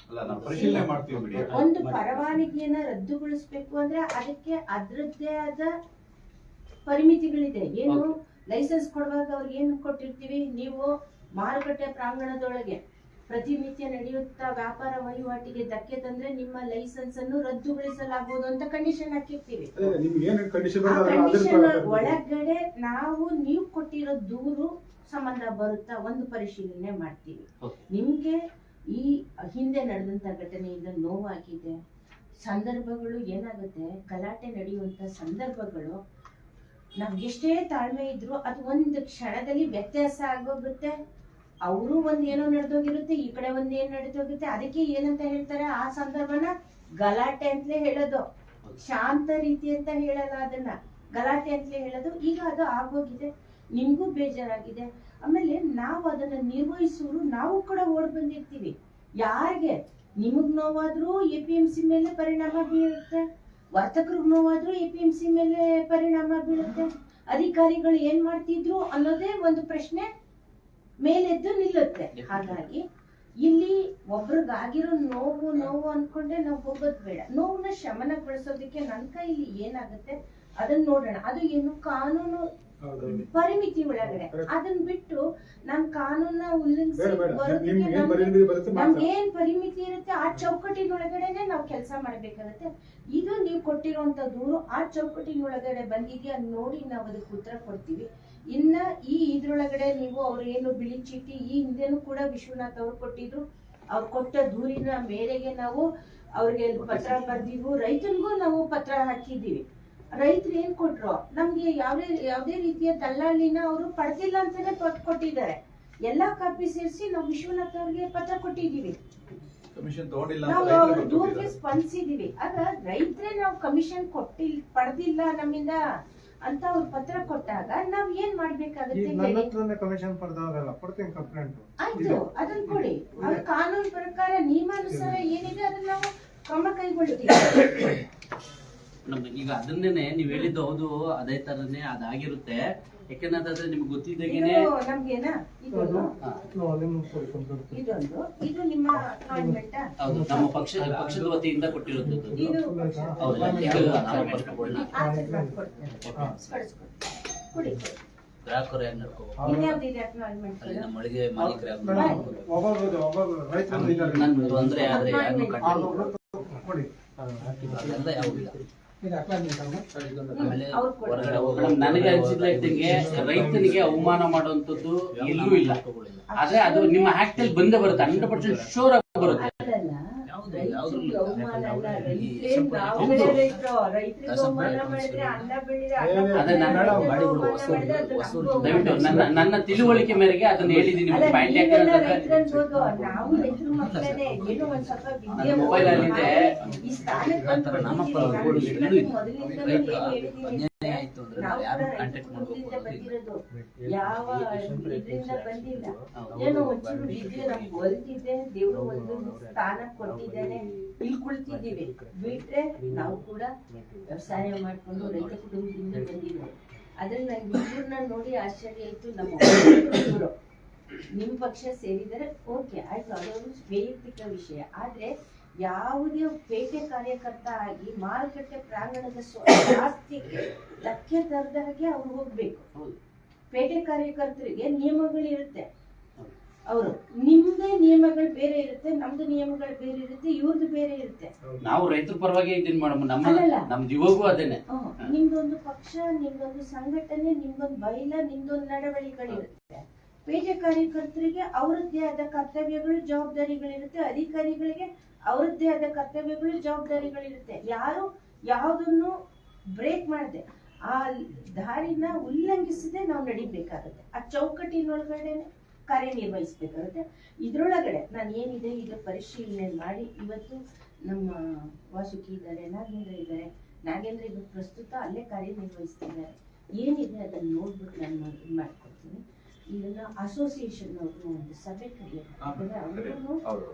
ಅಲ್ಲ ನಾವು ಪರಿಶೀಲನೆ ಮಾಡ್ತೀವಿ ಬಿಡಿ. ಒಂದು ಪರವಾನಗಿಯನ್ನ ರದ್ದುಗೊಳಿಸಬೇಕು ಅಂದ್ರೆ ಅದಕ್ಕೆ ಅದರದ್ದೇ ಆದ ಪರಿಮಿತಿಗಳಿದೆ. ಏನು ಲೈಸೆನ್ಸ್ ಕೊಡುವಾಗ ಅವ್ರಿಗೆ ಏನು ಕೊಟ್ಟಿರ್ತೀವಿ, ನೀವು ಮಾರುಕಟ್ಟೆ ಪ್ರಾಂಗಣದೊಳಗೆ ಪ್ರತಿನಿತ್ಯ ನಡೆಯುತ್ತಾ ವ್ಯಾಪಾರ ವಹಿವಾಟಿಗೆ ಧಕ್ಕೆ ತಂದ್ರೆ ನಿಮ್ಮ ಲೈಸೆನ್ಸ್ ಅನ್ನು ರದ್ದುಗೊಳಿಸಲಾಗುವುದು ಅಂತ ಕಂಡೀಷನ್ ಹಾಕಿರ್ತೀವಿ. ಕಂಡೀಷನ್ ಒಳಗಡೆ ನಾವು ನೀವು ಕೊಟ್ಟಿರೋ ದೂರು ಸಂಬಂಧ ಬರುತ್ತಾ ಒಂದು ಪರಿಶೀಲನೆ ಮಾಡ್ತೀವಿ. ನಿಮ್ಗೆ ಈ ಹಿಂದೆ ನಡೆದಂತ ಘಟನೆಯಿಂದ ನೋವಾಗಿದೆ, ಸಂದರ್ಭಗಳು ಏನಾಗುತ್ತೆ, ಗಲಾಟೆ ನಡೆಯುವಂತ ಸಂದರ್ಭಗಳು ನಮ್ಗೆಷ್ಟೇ ತಾಳ್ಮೆ ಇದ್ರು ಅದು ಒಂದು ಕ್ಷಣದಲ್ಲಿ ವ್ಯತ್ಯಾಸ ಆಗೋಗುತ್ತೆ. ಅವರು ಒಂದ್ ಏನೋ ನಡೆದೋಗಿರುತ್ತೆ, ಈ ಕಡೆ ಒಂದ್ ಏನ್ ನಡೆದೋಗುತ್ತೆ. ಅದಕ್ಕೆ ಏನಂತ ಹೇಳ್ತಾರೆ, ಆ ಸಂದರ್ಭನ ಗಲಾಟೆ ಅಂತಲೇ ಹೇಳೋದು, ಶಾಂತ ರೀತಿ ಅಂತ ಹೇಳಲ್ಲ, ಅದನ್ನ ಗಲಾಟೆ ಅಂತಲೇ ಹೇಳೋದು. ಈಗ ಅದು ಆಗೋಗಿದೆ, ನಿಮ್ಗೂ ಬೇಜಾರಾಗಿದೆ. ಆಮೇಲೆ ನಾವು ಅದನ್ನ ನಿರ್ವಹಿಸೋರು ನಾವು ಕೂಡ ಓಡ್ ಬಂದಿರ್ತೀವಿ. ಯಾರಿಗೆ ನಿಮಗ್ ನೋವಾದ್ರೂ APMC ಮೇಲೆ ಪರಿಣಾಮ ಬೀಳುತ್ತೆ, ವರ್ತಕರಿಗೆ ನೋವಾದ್ರೂ APMC ಮೇಲೆ ಪರಿಣಾಮ ಬೀಳುತ್ತೆ. ಅಧಿಕಾರಿಗಳು ಏನ್ ಮಾಡ್ತಿದ್ರು ಅನ್ನೋದೇ ಒಂದು ಪ್ರಶ್ನೆ ಮೇಲೆದ್ದು ನಿಲ್ಲುತ್ತೆ. ಹಾಗಾಗಿ ಇಲ್ಲಿ ಒಬ್ರಿಗಾಗಿರೋ ನೋವು ಅನ್ಕೊಂಡೆ ನಾವು ಹೋಗೋದ್ ಬೇಡ. ನೋವನ್ನ ಶಮನಗೊಳಿಸೋದಕ್ಕೆ ನನ್ನ ಕೈಲಿ ಏನಾಗುತ್ತೆ ಅದನ್ನ ನೋಡೋಣ. ಅದು ಏನು ಕಾನೂನು ಪರಿಮಿತಿ ಒಳಗಡೆ, ಅದನ್ನ ಬಿಟ್ಟು ನಮ್ ಕಾನೂನ ಉಲ್ಲಂಘಿಸಿ ನಮ್ಗೆ ಏನ್ ಪರಿಮಿತಿ ಇರುತ್ತೆ ಆ ಚೌಕಟ್ಟಿನೊಳಗಡೆನೆ ನಾವು ಕೆಲಸ ಮಾಡ್ಬೇಕಾಗತ್ತೆ. ಇದು ನೀವು ಕೊಟ್ಟಿರುವಂತ ದೂರು ಆ ಚೌಕಟ್ಟಿನೊಳಗಡೆ ಬಂದಿದ್ಯಾ ನೋಡಿ ನಾವು ಅದಕ್ಕೆ ಉತ್ತರ ಕೊಡ್ತೀವಿ. ಇನ್ನ ಇದ್ರೊಳಗಡೆ ನೀವು ಅವ್ರು ಏನು ಬಿಳಿ ಚೀಟಿ ಈ ಹಿಂದೆನೂ ಕೂಡ ವಿಶ್ವನಾಥ್ ಅವ್ರು ಕೊಟ್ಟಿದ್ರು, ಅವ್ರು ಕೊಟ್ಟ ದೂರಿನ ಮೇರೆಗೆ ನಾವು ಅವ್ರಿಗೆ ಪತ್ರ ಬರ್ದಿದ್ವು. ರೈತನಿಗೂ ನಾವು ಪತ್ರ ಹಾಕಿದೀವಿ. ರೈತರು ಏನ್ ಕೊಟ್ರು, ನಮ್ಗೆ ಯಾವ್ದೇ ರೀತಿಯ ದಲ್ಲಾಳಿನ ಅವರು ಪಡೆದಿಲ್ಲ ಅಂತಾನೆ ಕೊಟ್ಟಿದ್ದಾರೆ. ಎಲ್ಲಾ ಕಾಪಿ ಸೇರಿಸಿ ನಾವು ವಿಶ್ವನಾಥ್ ಅವ್ರಿಗೆ ಪತ್ರ ಕೊಟ್ಟಿದೀವಿ, ಕಮಿಷನ್ ತಗೊಂಡಿಲ್ಲ, ನಾವು ಅವ್ರ ದೂರಿಗೆ ಸ್ಪಂದಿಸಿದೀವಿ. ಆದ್ರೆ ರೈತರೇ ನಾವು ಕಮಿಷನ್ ಪಡೆದಿಲ್ಲ ನಮ್ಮಿಂದ ಅಂತ ಅವ್ರು ಪತ್ರ ಕೊಟ್ಟಾಗ ನಾವ್ ಏನ್ ಮಾಡ್ಬೇಕಾಗುತ್ತೆ? ಕಮಿಷನ್ ಪಡೆದವರಲ್ಲ ಕೊಡ್ತೀನಿ ಕಂಪ್ಲೇಂಟ್. ಆಯ್ತು, ಅದನ್ನ ಕೊಡಿ. ಅವ್ರ ಕಾನೂನು ಪ್ರಕಾರ ನಿಯಮಾನುಸಾರ ಏನಿದೆ ಅದನ್ನ ನಾವು ಕ್ರಮ ಕೈಗೊಳ್ತೀವಿ. ನಮ್ಗೆ ಈಗ ಅದನ್ನೇ ನೀವ್ ಹೇಳಿದ್ದು ಹೌದು, ಅದೇ ತರನೇ ಅದಾಗಿರುತ್ತೆ. ಯಾಕೆಂದ್ರೆ ನಿಮ್ಗೆ ಗೊತ್ತಿದ್ದಾಗೇನೆ ನಮ್ಗೇನಾ ಇದು ಇದೊಂದು ಇದು ನಿಮ್ಮ ಅಪಾಯಿಂಟ್ಮೆಂಟ್ ಹೌದು, ನಮ್ಮ ಪಕ್ಷದ ವತಿಯಿಂದ ಕೊಟ್ಟಿರೋದು ಇದು ಹೌದಾ? ಇದು appointment. ಕೊಡಿ ಗ್ರಾಹಕರು ಹೆಂಗ್ ನಡ್ಕೋಬೇಕು ಇನ್ಯಾವ್ದಿದೆ ಅಪಾಯಿಂಟ್ಮೆಂಟ್ ಅಲ್ಲಿನ ಮಳಿಗೆ ಮಾಲೀಕರು ಒಬ್ಬೊಬ್ರು ರೈತರು ಇದ್ದಾರೆ. ನನ್ ತೊಂದ್ರೆ ಆದ್ರೆ ಯಾರು ಕೊಡಿ. ಅದೆಲ್ಲ ಯಾವುದಿಲ್ಲ ಆಮೇಲೆ ಅವ್ರು ಕೊಡಿ. ಹೊರಗಡೆ ಹೋಗಿ ಮೇಡಮ್, ನನಗೆ ಅನ್ಸಿದ ಇದ್ದಂಗೆ ರೈತನಿಗೆ ಅವಮಾನ ಮಾಡುವಂತದ್ದು ಎಲ್ಲೂ ಇಲ್ಲ. ಆದ್ರೆ ಅದು ನಿಮ್ಮ ಆಕ್ಟ್ ಅಲ್ಲಿ ಬಂದೇ ಬರುತ್ತೆ, 100% ಶೋರ್ ಆಗಿ ಬರುತ್ತೆ. ಅದಲ್ಲ, ಯಾವ್ದು ರೈತರಿಗೆ ಅವಮಾನ ಅಲ್ಲ. ರೈತರೇ ನಾವು ಬೇರೆ ರೈತರು. ರೈತರಿಗೆ ಅವಮಾನ ಮಾಡಿದ್ರೆ ಅನ್ನ ಬೆಳೆದ್ರೆ ಅದೇ ನಾನು ದಯವಿಟ್ಟು ನನ್ನ ತಿಳುವಳಿಕೆ ಮೇರೆಗೆ ಅದನ್ನ ಹೇಳಿದೀನಿ. ಅಲ್ಲ, ಪಾಯಿಂಟ್ ನೀವೆಲ್ಲ ಯಾಕಂದ್ರೆ ರೈತರನ್ಬೋದು, ನಾವು ರೈತರ ಮಕ್ಕಳೇ. ಏನೋ ಒಂದ್ ಸ್ವಲ್ಪ ವಿದ್ಯೆ ನನ್ನ ಮೊಬೈಲ್ ಅಲ್ಲಿದೆ. ಈ ಸ್ಥಾನಕ್ಕೆ ಬಂದು ಬಂದಿದ್ದೀವಿ. ನಾನು ಮೊದಲಿಂದಲೂ ಏನ್ ಹೇಳಿದ್ದೀನಿ ಅನ್ಯಾಯ ಆಯ್ತು ಅಂದ್ರೆ ನಾವು ಯಾರು ಕೂಡ ಕಾಂಟ್ಯಾಕ್ಟ್ ರೈತರ ಮಾಡ್ಬೇಕು ಕುಟುಂಬದಿಂದ ಬಂದಿರೋದು. ಯಾವ ಇದರಿಂದ ಬಂದಿಲ್ಲ. ಹೌದು. ಏನೋ ಒಂಚೂರು ವಿದ್ಯೆ ನಮ್ಗೆ ಒಲ್ತಿದೆ, ದೇವರು ಒಂದು ಸ್ಥಾನ ಕೊಟ್ಟಿದ್ದಾನೆ, ಇಲ್ಲಿ ಕುಳಿತಿದ್ದೀವಿ. ಬಿಟ್ರೆ ನಾವು ಕೂಡ ವ್ಯವಸಾಯ ಮಾಡ್ಕೊಂಡು ರೈತ ಕುಟುಂಬದಿಂದ ಬಂದಿದ್ದೀವಿ. ಅದ್ರಲ್ಲಿ ನಂಗೆ ಇವ್ರನ್ನ ನೋಡಿ ಆಶ್ಚರ್ಯ ಆಯ್ತು. ನಮ್ಮ ಇವರು ನಿಮ್ ಪಕ್ಷ ಸೇರಿದರೆ ಓಕೆ ಆಯ್ತು, ಅದೊಂದು ವೈಯಕ್ತಿಕ ವಿಷಯ. ಆದ್ರೆ ಯಾವುದೇ ಪೇಟೆ ಕಾರ್ಯಕರ್ತ ಆಗಿ ಮಾರುಕಟ್ಟೆ ಪ್ರಾಂಗಣದ ಆಸ್ತಿಗೆ ಧಕ್ಕೆ ತರದ ಹಾಗೆ ಅವ್ರು ಹೋಗ್ಬೇಕು. ಪೇಟೆ ಕಾರ್ಯಕರ್ತರಿಗೆ ನಿಯಮಗಳಿರುತ್ತೆ. ಅವರು ನಿಮ್ದೇ ನಿಯಮಗಳು ಬೇರೆ ಇರುತ್ತೆ, ನಮ್ದು ನಿಯಮಗಳು ಬೇರೆ ಇರುತ್ತೆ, ಇವ್ರದ್ದು ಬೇರೆ ಇರುತ್ತೆ. ನಾವು ರೈತರ ಪರವಾಗಿ ಇದೀನಿ ಮೇಡಮ್. ಅಲ್ಲಲ್ಲ. ನಮ್ದು ಇವಾಗೂ ಅದೇನೆ. ನಿಮ್ದೊಂದು ಪಕ್ಷ, ನಿಮ್ದೊಂದು ಸಂಘಟನೆ, ನಿಮ್ದೊಂದು ಬೈಲ, ನಿಮ್ದೊಂದು ನಡವಳಿಕೆಗಳಿರುತ್ತೆ. ಪೇಟೆ ಕಾರ್ಯಕರ್ತರಿಗೆ ಅವರದ್ದೇ ಆದ ಕರ್ತವ್ಯಗಳು, ಜವಾಬ್ದಾರಿಗಳಿರುತ್ತೆ. ಅಧಿಕಾರಿಗಳಿಗೆ ಅವರದ್ದೇ ಆದ ಕರ್ತವ್ಯಗಳು, ಜವಾಬ್ದಾರಿಗಳಿರುತ್ತೆ. ಯಾರು ಯಾವುದನ್ನು ಬ್ರೇಕ್ ಮಾಡದೆ ಆ ದಾರಿನ ಉಲ್ಲಂಘಿಸದೆ ನಾವು ನಡಿಬೇಕಾಗುತ್ತೆ. ಆ ಚೌಕಟ್ಟಿನೊಳಗಡೆ ಕಾರ್ಯನಿರ್ವಹಿಸಬೇಕಾಗುತ್ತೆ. ಇದ್ರೊಳಗಡೆ ನಾನು ಏನಿದೆ ಇದ್ರ ಪರಿಶೀಲನೆ ಮಾಡಿ ಇವತ್ತು ನಮ್ಮ ವಾಸುಕಿ ಇದ್ದಾರೆ, ನಾಗೇಂದ್ರ ಇದ್ದಾರೆ. ನಾಗೇಂದ್ರ ಈಗ ಪ್ರಸ್ತುತ ಅಲ್ಲೇ ಕಾರ್ಯನಿರ್ವಹಿಸ್ತಿದ್ದಾರೆ. ಏನಿದೆ ಅದನ್ನು ನೋಡ್ಬಿಟ್ಟು ನಾನು ಇದು ಮಾಡ್ಕೊಡ್ತೀನಿ. ಇದನ್ನ ಅಸೋಸಿಯೇಷನ್ ಅವ್ರನ್ನ ಒಂದು ಸಭೆ ಕರೆಯೋದು. ಅವರು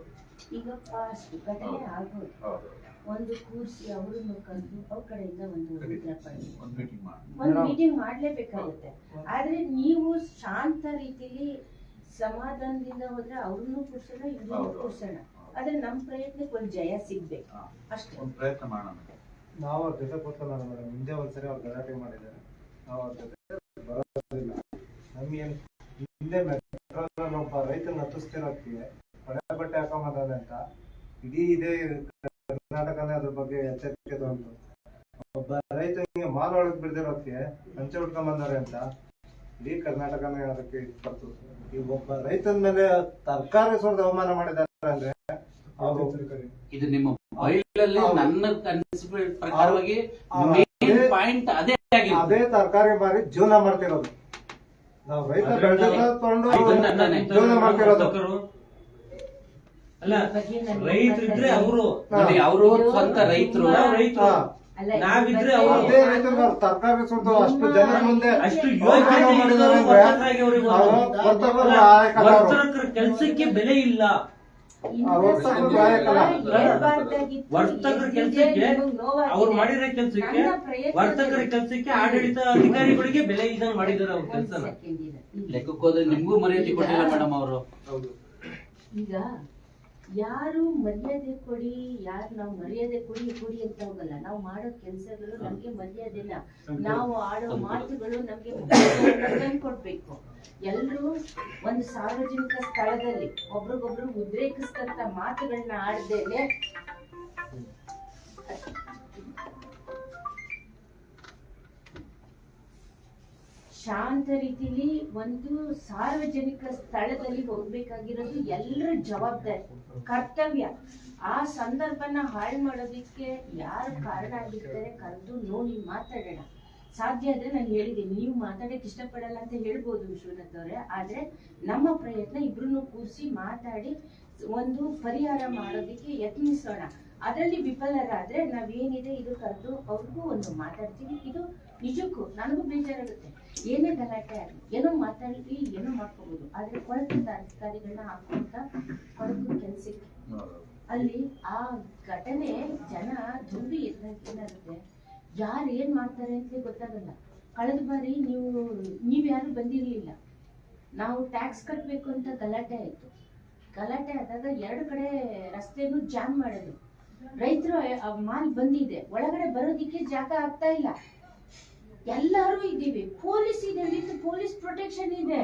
ಈಗ ಫಾಸ್ಟ್ ಘಟನೆ ಆಗೋದು, ಒಂದು ಕೂರಿಸಿ ಅವರನ್ನು ಕರೆದು ಅವ್ರ ಕಡೆಯಿಂದ ಒಂದು ಉತ್ತರ ಪಡೆದು ಒಂದು ಮೀಟಿಂಗ್ ಮಾಡ್ಲೇಬೇಕಾಗುತ್ತೆ. ಆದ್ರೆ ನೀವು ಶಾಂತ ರೀತಿಲಿ ಸಮಾಧಾನದಿಂದ ಹೋದ್ರೆ ಅವ್ರನ್ನು ಕೂರ್ಸೋಣ, ಇವ್ರನ್ನು ಕೂರ್ಸೋಣ. ಆದ್ರೆ ನಮ್ಮ ಪ್ರಯತ್ನಕ್ಕೆ ಒಂದು ಜಯ ಸಿಗ್ಬೇಕು ಅಷ್ಟೇ. ಒಂದು ಪ್ರಯತ್ನ ಮಾಡೋಣ. ನಾವು ಅವ್ರ ಜೊತೆ ಕೂತ್ಕೊಳ್ಳೋಣ ಮೇಡಮ್. ಹಿಂದೆ ಒಂದ್ಸರಿ ಅವ್ರು ಗಲಾಟೆ ಮಾಡಿದ್ದಾರೆ, ನಾವು ಅವ್ರ ಜೊತೆ ಬರೋದಿಲ್ಲ. ನಮ್ಗೇನು ಹಿಂದೆ ಮೆಟ್ರೋದಲ್ಲಿ ಒಬ್ಬ ರೈತನ ಹತ್ತಿಸ್ತಿರೋದಕ್ಕೆ ಹೊಳೆ ಬಟ್ಟೆ ಹಾಕೊಂಬಂದಾನೆ ಅಂತ ಇಡೀ ಇದೇ ಕರ್ನಾಟಕನೇ ಅದ್ರ ಬಗ್ಗೆ ಎಚ್ಚರಿಕೆ ತಗೊಂಡು, ಒಬ್ಬ ರೈತನಿಗೆ ಮಾಲ್ ಒಳಗೆ ಬಿಡ್ದಿರೋದಕ್ಕೆ ಲಂಚ ಉಟ್ಕೊಂಬಂದಾರೆ ಅಂತ ಇಡೀ ಕರ್ನಾಟಕನೇ ಅದಕ್ಕೆ ಬರ್ತು. ಈ ಒಬ್ಬ ರೈತನ ಮೇಲೆ ತರಕಾರಿ ಸುರಿದು ಅವಮಾನ ಮಾಡಿದ್ದಾರೆ ಅಂದ್ರೆ ಅವರು ಇದು ನಿಮ್ಮ ಬೈಲಲ್ಲಿ ನನ್ನ ಅನಿಸಿದ ಪ್ರಕಾರವಾಗಿ ಮೇನ್ ಪಾಯಿಂಟ್ ಅದೇ ಆಗಿದೆ. ಅದೇ ತರಕಾರಿ ಮಾರಿ ಜೀವನ ಮಾಡ್ತಿರೋದು. ನಾವು ರೈತ ಬೆಳೆದು ಜೀವನ ಮಾಡ್ತಿರೋದು. ಅಲ್ಲ, ರೈತರಿದ್ರೆ ಅವರು ನೋಡಿ, ಅವರು ಸ್ವಂತ ರೈತರು. ನಾವಿದ್ರೆ ಅದೇ ರೈತರು ತರಕಾರಿ ಸುರಿದು ಅಷ್ಟು ಜನ ಮುಂದೆ ಅಷ್ಟು ಅವಮಾನ ಮಾಡಿದ್ದಾರೆ ಅಂದ್ರೆ ನಾವು ವರ್ತಕರು ನಾಯಕರು. ವರ್ತಕರ ಕೆಲಸಕ್ಕೆ ಬೆಲೆ ಇಲ್ಲ. ವರ್ತಕರ ಕೆಲಸಕ್ಕೆ ಅವ್ರು ಮಾಡಿರೋ ಕೆಲಸಕ್ಕೆ, ವರ್ತಕರ ಕೆಲಸಕ್ಕೆ ಆಡಳಿತ ಅಧಿಕಾರಿಗಳಿಗೆ ಬೆಲೆ ಇದ್ದಂಗೆ ಮಾಡಿದ್ದಾರೆ ಅವ್ರ ಕೆಲಸನ. ಲೆಕ್ಕಕ್ಕೆ ಹೋದ್ರೆ ನಿಮ್ಗೂ ಮರ್ಯಾದೆ ಕೊಟ್ಟಿಲ್ಲ ಮೇಡಮ್ ಅವರು. ಈಗ ಯಾರು ಮರ್ಯಾದೆ ಕೊಡಿ, ಯಾರು ನಾವು ಮರ್ಯಾದೆ ಕೊಡಿ ಅಂತ ಹೋಗಲ್ಲ. ನಾವು ಮಾಡೋ ಕೆಲಸಗಳು ನಮ್ಗೆ ಮರ್ಯಾದೆನ, ನಾವು ಆಡೋ ಮಾತುಗಳು ನಮ್ಗೆ ಕೊಡ್ಬೇಕು. ಎಲ್ರು ಒಂದು ಸಾರ್ವಜನಿಕ ಸ್ಥಳದಲ್ಲಿ ಒಬ್ರಿಗೊಬ್ರು ಉದ್ರೇಕಿಸ್ತಂತ ಮಾತುಗಳನ್ನ ಆಡದೇನೆ ಶಾಂತ ರೀತಿಲಿ ಒಂದು ಸಾರ್ವಜನಿಕ ಸ್ಥಳದಲ್ಲಿ ಹೋಗ್ಬೇಕಾಗಿರೋದು ಎಲ್ಲರ ಜವಾಬ್ದಾರಿ, ಕರ್ತವ್ಯ. ಆ ಸಂದರ್ಭನ ಹಾಳು ಮಾಡೋದಿಕ್ಕೆ ಯಾರು ಕಾರಣ ಆಗಿರ್ತಾರೆ ಕರೆದು ನೋಡಿ ಮಾತಾಡೋಣ. ಸಾಧ್ಯ ಆದ್ರೆ ನಾನು ಹೇಳಿದ್ದೀನಿ, ನೀವು ಮಾತಾಡಕ್ಕೆ ಇಷ್ಟಪಡಲ್ಲ ಅಂತ ಹೇಳ್ಬೋದು ವಿಶ್ವನಾಥ್ ಅವರೇ. ಆದ್ರೆ ನಮ್ಮ ಪ್ರಯತ್ನ ಇಬ್ರು ಕೂರಿಸಿ ಮಾತಾಡಿ ಒಂದು ಪರಿಹಾರ ಮಾಡೋದಿಕ್ಕೆ ಯತ್ನಿಸೋಣ. ಅದರಲ್ಲಿ ವಿಫಲರಾದ್ರೆ ನಾವೇನಿದೆ ಇದು ಕರೆದು ಅವ್ರಿಗೂ ಒಂದು ಮಾತಾಡ್ತೀವಿ. ಇದು ನಿಜಕ್ಕೂ ನನಗೂ ಬೇಜಾರಾಗುತ್ತೆ. ಏನೇ ಗಲಾಟೆ ಆಗಲಿ, ಏನೋ ಮಾತಾಡಿ ಏನೋ ಮಾಡ್ಕೋಬಹುದು. ಆದ್ರೆ ಕೊಳಕಿದ್ದ ಅಧಿಕಾರಿಗಳನ್ನ ಹಾಕೊಂತ ಕೊಳಕು ಕೆಲ್ಸಕ್ಕೆ ಅಲ್ಲಿ ಆ ಘಟನೆ ಜನ ದುಂಬಿ ಇದ್ದಾಗ ಏನಾಗುತ್ತೆ, ಯಾರು ಏನ್ ಮಾಡ್ತಾರೆ ಅಂತ ಗೊತ್ತಾಗಲ್ಲ. ಕಳೆದ ಬಾರಿ ನೀವ್ಯಾರು ಬಂದಿರ್ಲಿಲ್ಲ, ನಾವು ಟ್ಯಾಕ್ಸ್ ಕಟ್ಟಬೇಕು ಅಂತ ಗಲಾಟೆ ಆಯ್ತು. ಗಲಾಟೆ ಆದಾಗ 2 ಕಡೆ ರಸ್ತೆನೂ ಜಾಮ್ ಮಾಡಿದ್ರು. ರೈತರು ಮಾಲ್ ಬಂದಿದೆ, ಒಳಗಡೆ ಬರೋದಿಕ್ಕೆ ಜಾಗ ಆಗ್ತಾ ಇಲ್ಲ. ಎಲ್ಲರೂ ಇದ್ದೀವಿ, ಪೊಲೀಸ್ ಇದೆ, ವಿತ್ ಪೊಲೀಸ್ ಪ್ರೊಟೆಕ್ಷನ್ ಇದೆ.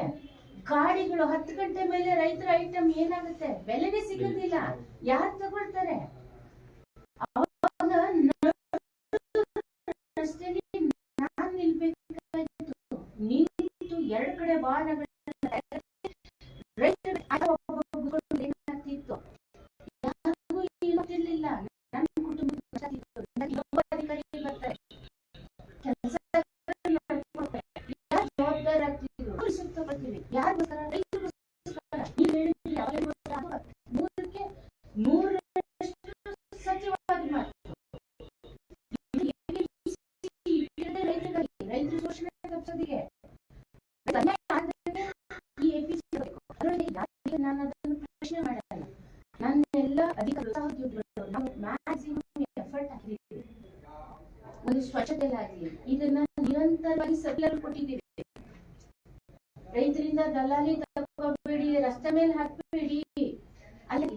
ಗಾಡಿಗಳು 10 ಗಂಟೆ ಮೇಲೆ ರೈತರ ಐಟಮ್ ಏನಾಗುತ್ತೆ, ಬೆಲೆನೇ ಸಿಗೋದಿಲ್ಲ, ಯಾರು ತಗೊಳ್ತಾರೆ? ರಸ್ತೆಯಲ್ಲಿ ನಾನ್ ನಿಲ್ಬೇಕಾಯ್ತು, ನಿಂತು 2 ಕಡೆ ವಾಹನಗಳು ಏನಾಗ್ತಿತ್ತು, ಯಾರಿಗೂ ಗೊತ್ತಿರ್ಲಿಲ್ಲ. ನನ್ನ ಕುಟುಂಬ ಅಧಿಕಾರಿಗಳು ಬರ್ತಾರೆ, ಕೆಲಸ ಯಾರು ಜವಾಬ್ದಾರ ಆಗ್ತಿದ್ರು, ತಗೊಳ್ತೀವಿ. ಯಾರಿಗೋಸ್ಕರ? ರೈತರಿಗೋಸ್ಕರ. ನೀವು ಹೇಳಿದ್ರಿ ಯಾವಾಗ 100ಕ್ಕೆ 100ರಷ್ಟು ಸತ್ಯವಾದ ಮಾತು. ರೈತರ ಶೋಷಣೆ ತಪ್ಪಿಸೋದಿಗೆ ಈ APC ನಾನು ಅದನ್ನು ಪ್ರಶ್ನೆ ಮಾಡಲ್ಲ. ನನ್ನೆಲ್ಲ ಅಧಿಕಾರಿಗಳು ನಾವು ಮ್ಯಾಕ್ಸಿಮಮ್ ಎಫರ್ಟ್ ಹಾಕಿದ್ದೀವಿ. ಒಂದು ಸ್ವಚ್ಛತೆಲಾಗಲಿ ಇದನ್ನ ನಿರಂತರವಾಗಿ ಸರ್ಕ್ಯುಲರ್ ಕೊಟ್ಟಿದ್ದೀವಿ. ರೈತರಿಂದ ದಲ್ಲಾಳಿ ತಗೋಬೇಡಿ, ರಸ್ತೆ ಮೇಲೆ ಹಾಕಬೇಡಿ. ಅಲ್ಲಿ